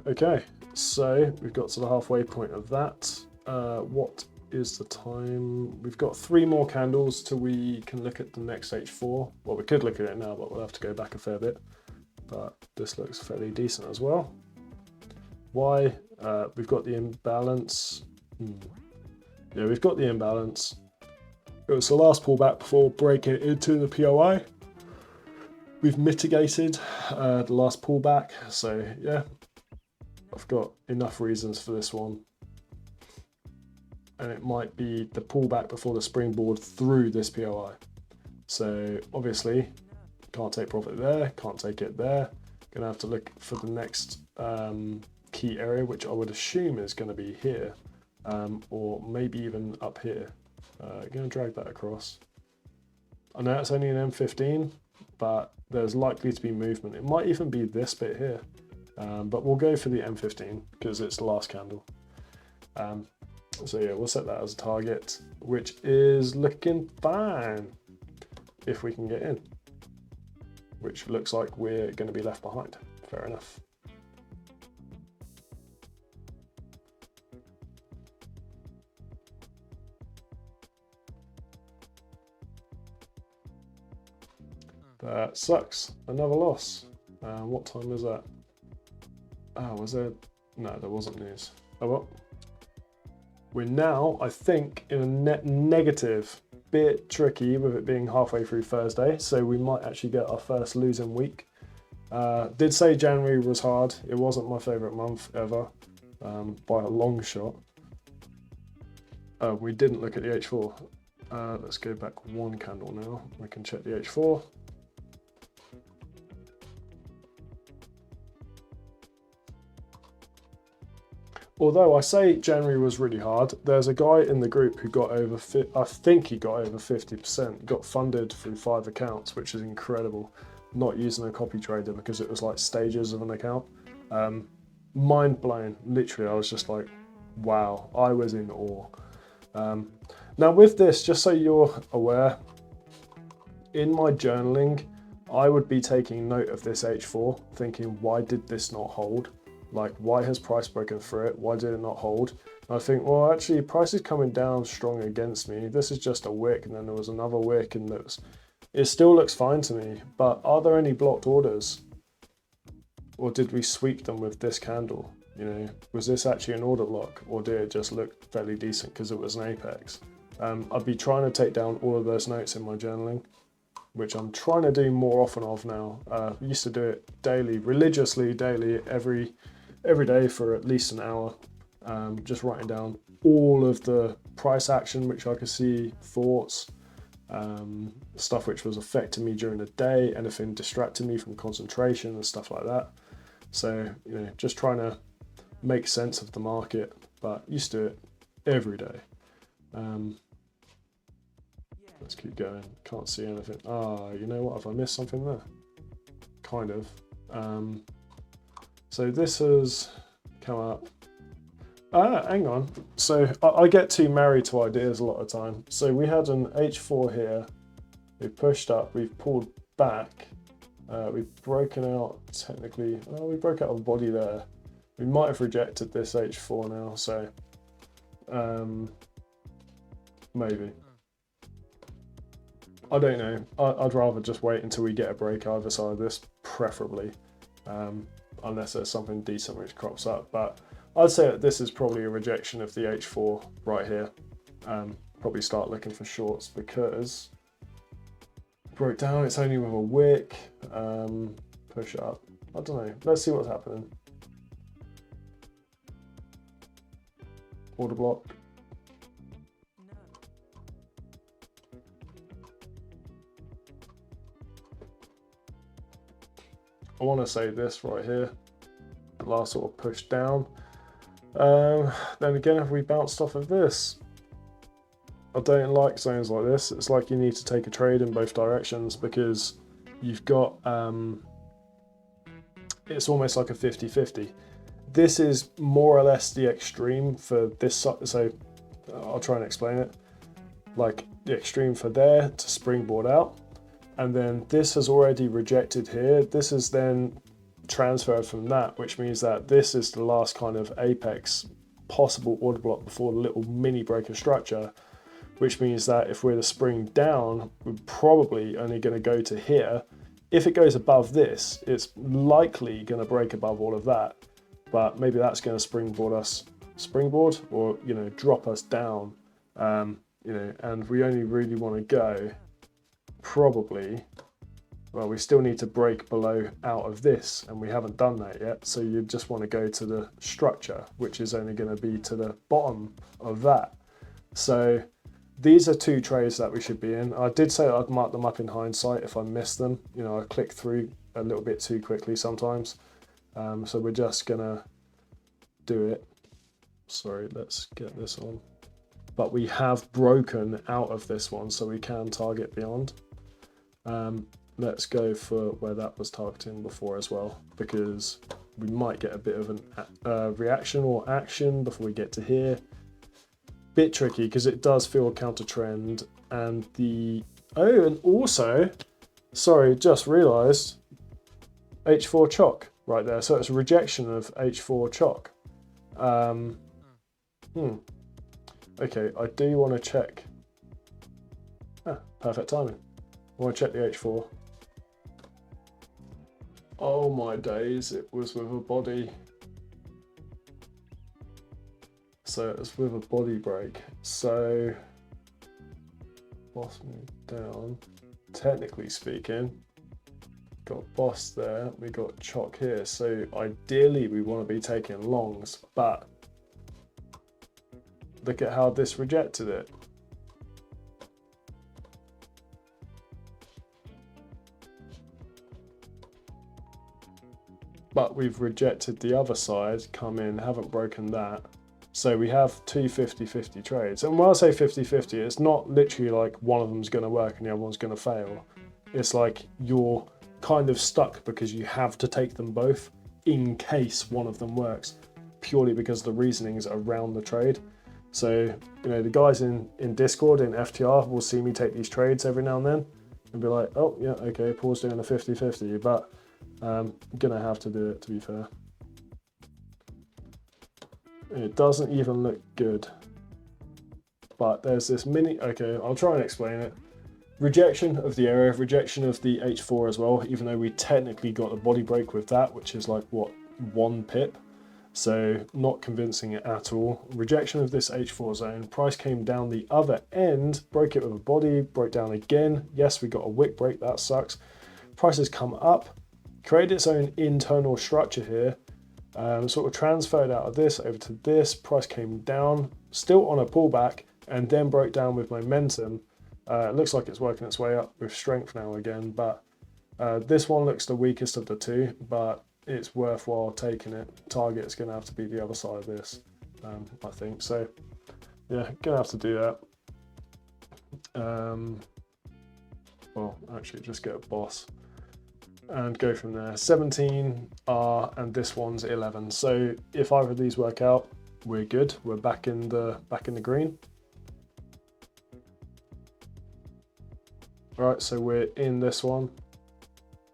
Okay, so we've got to the halfway point of that. What is the time? We've got 3 more candles till we can look at the next H4. Well, we could look at it now, but we'll have to go back a fair bit. But this looks fairly decent as well. Why? We've got the imbalance. Yeah, we've got the imbalance. It was the last pullback before breaking into the POI. We've mitigated the last pullback, so yeah, I've got enough reasons for this one. And it might be the pullback before the springboard through this POI. So obviously, can't take profit there, can't take it there. Gonna have to look for the next key area, which I would assume is gonna be here, or maybe even up here. Gonna drag that across. I know it's only an M15, but there's likely to be movement. It might even be this bit here, but we'll go for the M15 because it's the last candle. So yeah, we'll set that as a target, which is looking fine if we can get in, which looks like we're going to be left behind. Fair enough. That sucks. Another loss. What time is that? Oh, was there? No, there wasn't news. Oh well. We're now, I think, in a net negative. Bit tricky with it being halfway through Thursday, so we might actually get our first losing week. Did say January was hard. It wasn't my favourite month ever, by a long shot. We didn't look at the H4. Let's go back 1 candle now. We can check the H4. Although I say January was really hard, there's a guy in the group who got over, I think he got over 50%, got funded through 5 accounts, which is incredible. Not using a copy trader because it was like stages of an account. Mind blown, literally, I was just like, wow, I was in awe. Now with this, just so you're aware, in my journaling, I would be taking note of this H4, thinking, why did this not hold? Like, why has price broken through it? Why did it not hold? And I think, well, actually, price is coming down strong against me. This is just a wick, and then there was another wick, and it still looks fine to me. But are there any blocked orders? Or did we sweep them with this candle? You know, was this actually an order lock, or did it just look fairly decent because it was an apex? I'd be trying to take down all of those notes in my journaling, which I'm trying to do more often of now. I used to do it daily, religiously daily, every day for at least an hour, just writing down all of the price action which I could see, thoughts, stuff which was affecting me during the day, anything distracting me from concentration and stuff like that. So, you know, just trying to make sense of the market, but used to do it every day. Let's keep going. Can't see anything. You know what? Have I missed something there? Kind of. So this has come up. Hang on. So I get too married to ideas a lot of time. So we had an H4 here. We pushed up. We've pulled back. We've broken out technically, oh, we broke out a body there. We might have rejected this H4 now, so maybe. I don't know. I'd rather just wait until we get a break either side of this, preferably, unless there's something decent which crops up. But I'd say that this is probably a rejection of the H4 right here. Probably start looking for shorts because broke down. It's only with a wick. Push up. I don't know. Let's see what's happening. Order block. I want to say this right here, the last sort of push down. Then again, if we bounced off of this, I don't like zones like this. It's like you need to take a trade in both directions because you've got, it's almost like a 50-50. This is more or less the extreme for this side, so I'll try and explain it. Like the extreme for there to springboard out. And then this has already rejected here. This is then transferred from that, which means that this is the last kind of apex possible order block before the little mini breaker structure, which means that if we're to spring down, we're probably only going to go to here. If it goes above this, it's likely going to break above all of that, but maybe that's going to springboard or, you know, drop us down, you know, and we only really want to go probably, well, we still need to break below out of this and we haven't done that yet, so you just want to go to the structure, which is only going to be to the bottom of that. So these are two trades that we should be in. I did say I'd mark them up in hindsight if I missed them. You know, I click through a little bit too quickly sometimes, so we're just gonna do it. Sorry, let's get this on. But we have broken out of this one, so we can target beyond. Let's go for where that was targeting before as well, because we might get a bit of an reaction or action before we get to here. Bit tricky because it does feel counter trend, and the and also, sorry, just realized H4 chock right there, so it's a rejection of H4 chock. Okay, I do want to check. Perfect timing. I want to check the H4. Oh my days, it was with a body. So it was with a body break. So boss moved down. Technically speaking, got boss there, we got chock here. So ideally we want to be taking longs, but look at how this rejected it. But we've rejected the other side, come in, haven't broken that. So we have two 50-50 trades. And when I say 50-50, it's not literally like one of them's going to work and the other one's going to fail. It's like you're kind of stuck because you have to take them both in case one of them works, purely because the reasonings around the trade. So, you know, the guys in Discord, in FTR, will see me take these trades every now and then and be like, oh, yeah, okay, Paul's doing a 50-50, but I'm going to have to do it, to be fair. It doesn't even look good. But there's this mini, okay, I'll try and explain it. Rejection of the area, rejection of the H4 as well, even though we technically got a body break with that, which is like, what, 1 pip? So not convincing it at all. Rejection of this H4 zone. Price came down the other end, broke it with a body, broke down again. Yes, we got a wick break, that sucks. Price has come up, created its own internal structure here, sort of transferred out of this over to this. Price came down, still on a pullback, and then broke down with momentum. It looks like it's working its way up with strength now again, but this one looks the weakest of the two, but it's worthwhile taking it. Target's going to have to be the other side of this, I think. So, yeah, going to have to do that. Well, actually, just get a boss and go from there. 17 R and this one's 11. So if either of these work out, we're good. We're back in the green. All right, so we're in this one.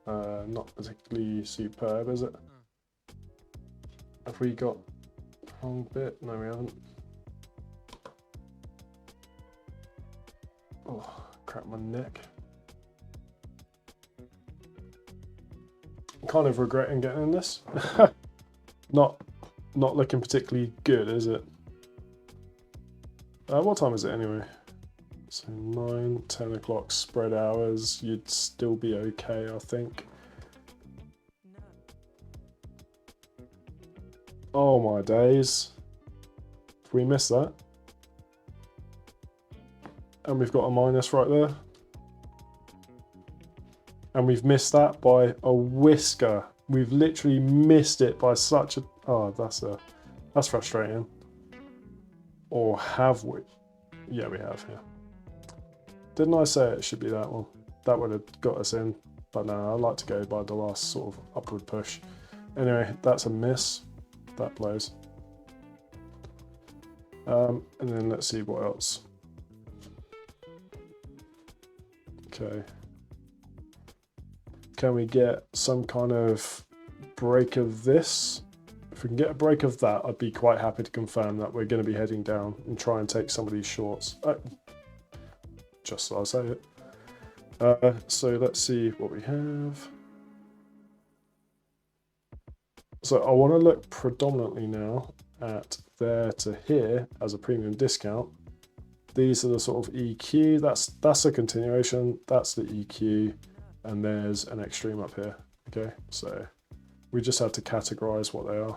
Not particularly superb, is it? Have we got the wrong bit? No, we haven't. Oh, crap my neck. Kind of regretting getting in this. not looking particularly good, is it? What time is it anyway? So 9, 10 o'clock spread hours, you'd still be okay, I think. Oh my days. If we miss that. And we've got a minus right there. And we've missed that by a whisker. We've literally missed it by such a... Oh, that's frustrating. Or have we? Yeah, we have, yeah. Didn't I say it should be that one? That would have got us in. But no, I like to go by the last sort of upward push. Anyway, that's a miss. That blows. And then let's see what else. Okay. Can we get some kind of break of this? If we can get a break of that, I'd be quite happy to confirm that we're going to be heading down and try and take some of these shorts. Just so I say it. So let's see what we have. So I want to look predominantly now at there to here as a premium discount. These are the sort of EQ. That's a continuation. That's the EQ. And there's an extreme up here. Okay, so we just had to categorize what they are.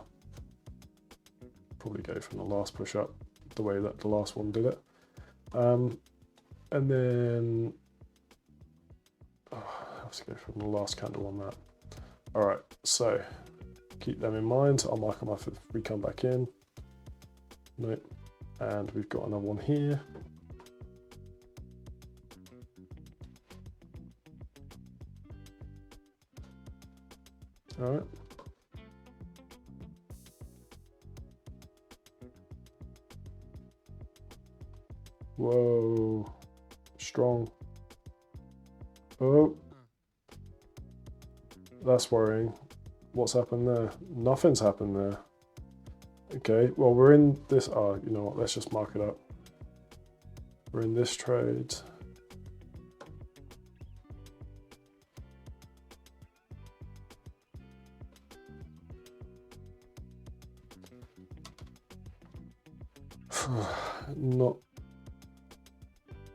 Probably go from the last push up the way that the last one did it. And then I have to go from the last candle on that. All right, so keep them in mind. I'll mark them off if we come back in. Nope. And we've got another one here. All right. Whoa, strong. Oh, that's worrying. What's happened there? Nothing's happened there. Okay, well, we're in this. Oh, you know what? Let's just mark it up. We're in this trade.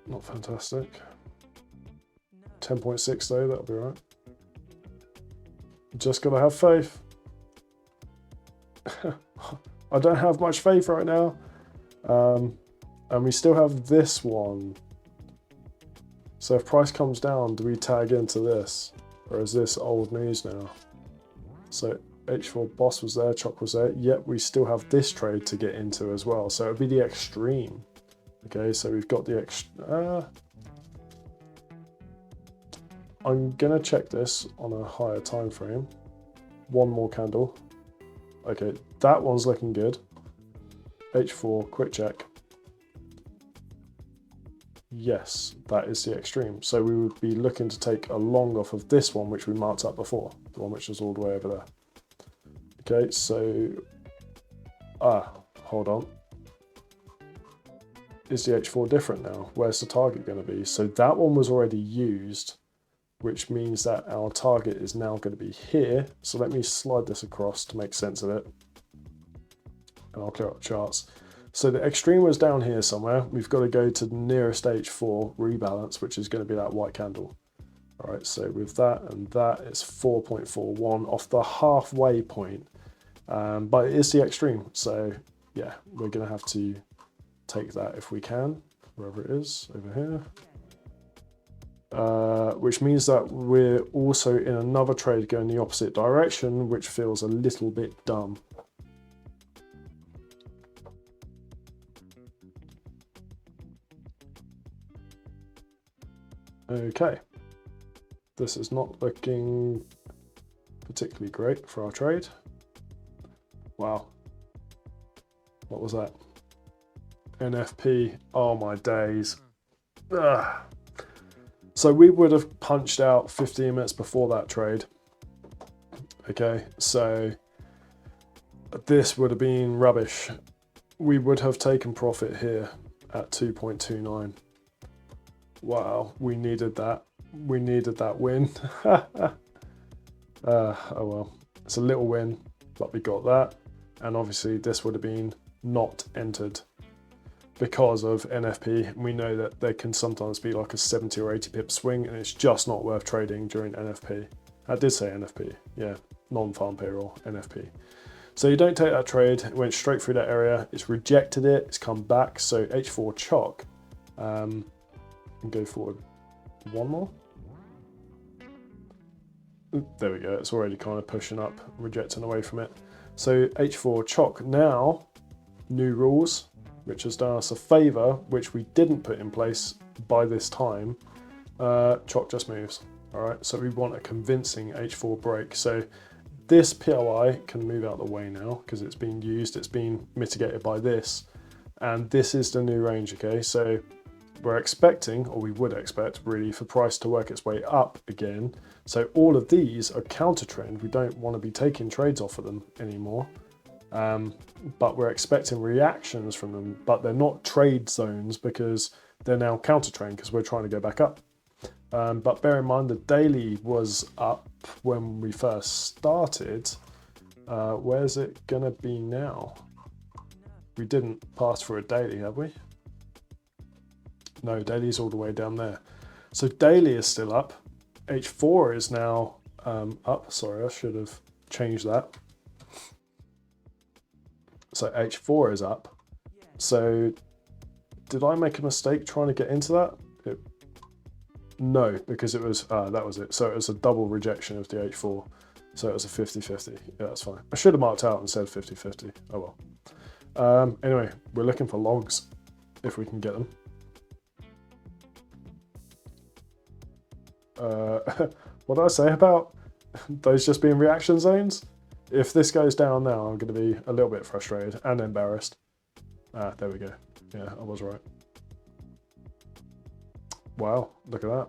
Not fantastic. 10.6 though, that'll be right. Just gotta have faith. I don't have much faith right now. And we still have this one. So if price comes down, do we tag into this? Or is this old news now? So H4 boss was there, Chop was there. Yep, we still have this trade to get into as well. So it'll be the extreme. Okay, so we've got the I'm gonna check this on a higher time frame. One more candle. Okay, that one's looking good. H4, quick check. Yes, that is the extreme. So we would be looking to take a long off of this one, which we marked up before, the one which was all the way over there. Okay, so, hold on. Is the H4 different now? Where's the target going to be? So that one was already used, which means that our target is now going to be here. So let me slide this across to make sense of it. And I'll clear up charts. So the extreme was down here somewhere. We've got to go to the nearest H4 rebalance, which is going to be that white candle. All right, so with that and that, it's 4.41 off the halfway point. But it is the extreme. So yeah, we're going to have to take that if we can, wherever it is, over here. Which means that we're also in another trade going the opposite direction, which feels a little bit dumb. Okay, this is not looking particularly great for our trade. Wow, what was that? NFP, oh my days. Ugh. So we would have punched out 15 minutes before that trade. Okay, so this would have been rubbish. We would have taken profit here at 2.29. Wow, we needed that. We needed that win. Oh well, it's a little win, but we got that. And obviously this would have been not entered because of NFP. We know that there can sometimes be like a 70 or 80 pip swing, and it's just not worth trading during NFP. I did say NFP, yeah, non-farm payroll, NFP. So you don't take that trade, it went straight through that area, it's rejected it, it's come back, so H4 chock, and go forward one more. There we go, it's already kind of pushing up, rejecting away from it. So H4 chock now, new rules, which has done us a favor, which we didn't put in place by this time. Chock just moves, all right? So we want a convincing H4 break. So this POI can move out of the way now because it's been used, it's been mitigated by this. And this is the new range, okay? So we're expecting, or we would expect really, for price to work its way up again. So all of these are counter trend. We don't want to be taking trades off of them anymore. But we're expecting reactions from them, but they're not trade zones because they're now counter trend because we're trying to go back up. But bear in mind the daily was up when we first started. Where's it gonna be now? We didn't pass for a daily, have we? No, daily's all the way down there. So daily is still up. H4 is now up. Sorry, I should have changed that. So H4 is up. So did I make a mistake trying to get into that? No, because it was, that was it. So it was a double rejection of the H4. So it was a 50-50. Yeah, that's fine. I should have marked out and said 50-50. Oh well. Anyway, we're looking for logs if we can get them. What did I say about those just being reaction zones? If this goes down now, I'm going to be a little bit frustrated and embarrassed. There we go. Yeah, I was right. Wow, look at that.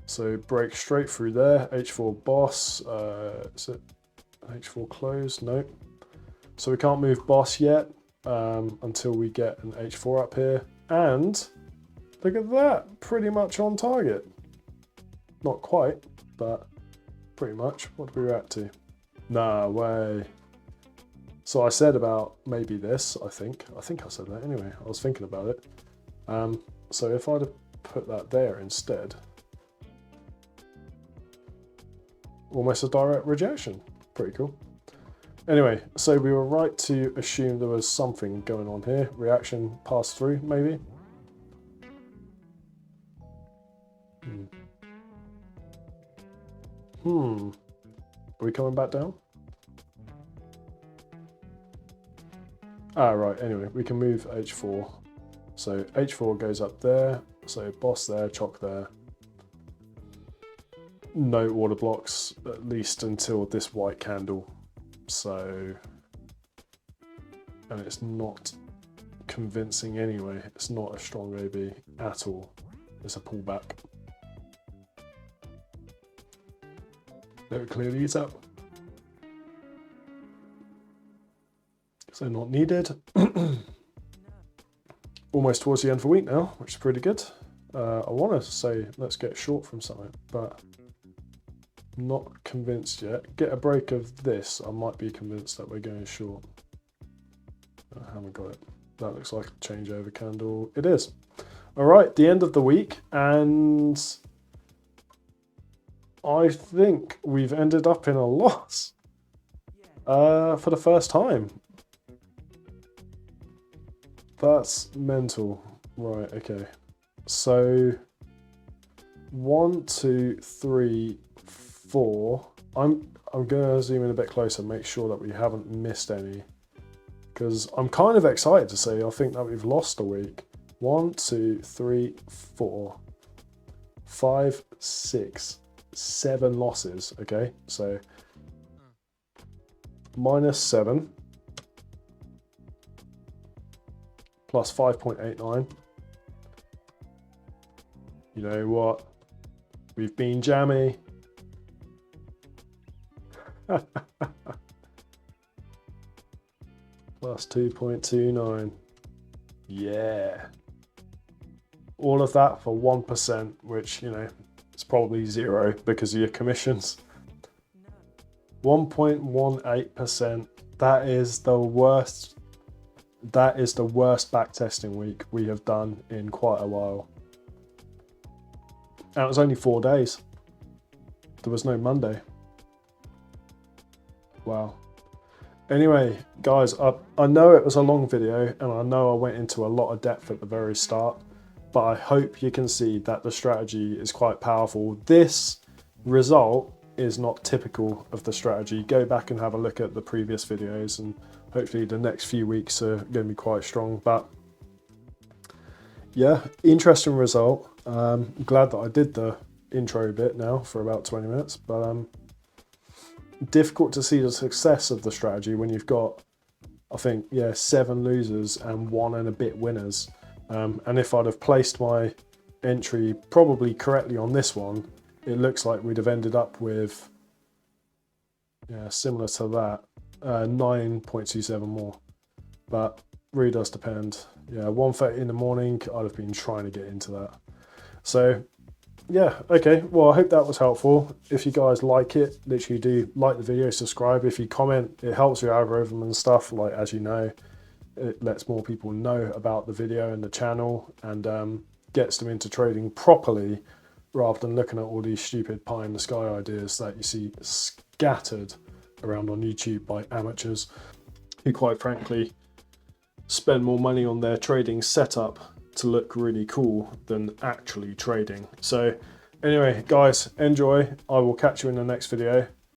So break straight through there. H4 boss. Is it H4 close? No. So we can't move boss yet until we get an H4 up here. And look at that, pretty much on target. Not quite, but pretty much. What are we at to? No way. So I said about maybe this, I think I said that anyway. I was thinking about it. So if I'd have put that there instead, almost a direct rejection. Pretty cool. Anyway, so we were right to assume there was something going on here. Reaction passed through, maybe. Are we coming back down? Right, anyway, we can move H4. So H4 goes up there, so boss there, chock there. No order blocks, at least until this white candle. So, and it's not convincing anyway. It's not a strong AB at all. It's a pullback. Very clearly it's up. So not needed. Almost towards the end of the week now, which is pretty good. I want to say let's get short from something, but not convinced yet. Get a break of this, I might be convinced that we're going short. I haven't got it. That looks like a changeover candle. It is. All right, the end of the week, and I think we've ended up in a loss for the first time. That's mental. Right, okay. So 1, 2, 3, 4. I'm gonna zoom in a bit closer and make sure that we haven't missed any, because I'm kind of excited to say I think that we've lost a week. 1, 2, 3, 4, 5, 6, 7 losses. Okay, so -7 plus 5.89 You know what? We've been jammy. Plus 2.29. Yeah. All of that for 1%, which, you know, it's probably zero because of your commissions. 1.18%. That is the worst. That is the worst backtesting week we have done in quite a while. And it was only 4 days. There was no Monday. Wow. Anyway, guys, I know it was a long video and I know I went into a lot of depth at the very start, but I hope you can see that the strategy is quite powerful. This result is not typical of the strategy. Go back and have a look at the previous videos, and hopefully the next few weeks are going to be quite strong. But yeah, interesting result. Glad that I did the intro bit now for about 20 minutes, but difficult to see the success of the strategy when you've got, I think, yeah, 7 losers and 1 and a bit winners. And if I'd have placed my entry probably correctly on this one, it looks like we'd have ended up with, yeah, similar to that, 9.27 more. But really does depend. Yeah, 1:30 in the morning, I'd have been trying to get into that. So yeah, okay, well, I hope that was helpful. If you guys like it, literally do like the video, subscribe. If you comment, it helps your algorithm and stuff, like, as you know, it lets more people know about the video and the channel, and gets them into trading properly, rather than looking at all these stupid pie in the sky ideas that you see scattered around on YouTube by amateurs who, quite frankly, spend more money on their trading setup to look really cool than actually trading. So anyway, guys, enjoy. I will catch you in the next video.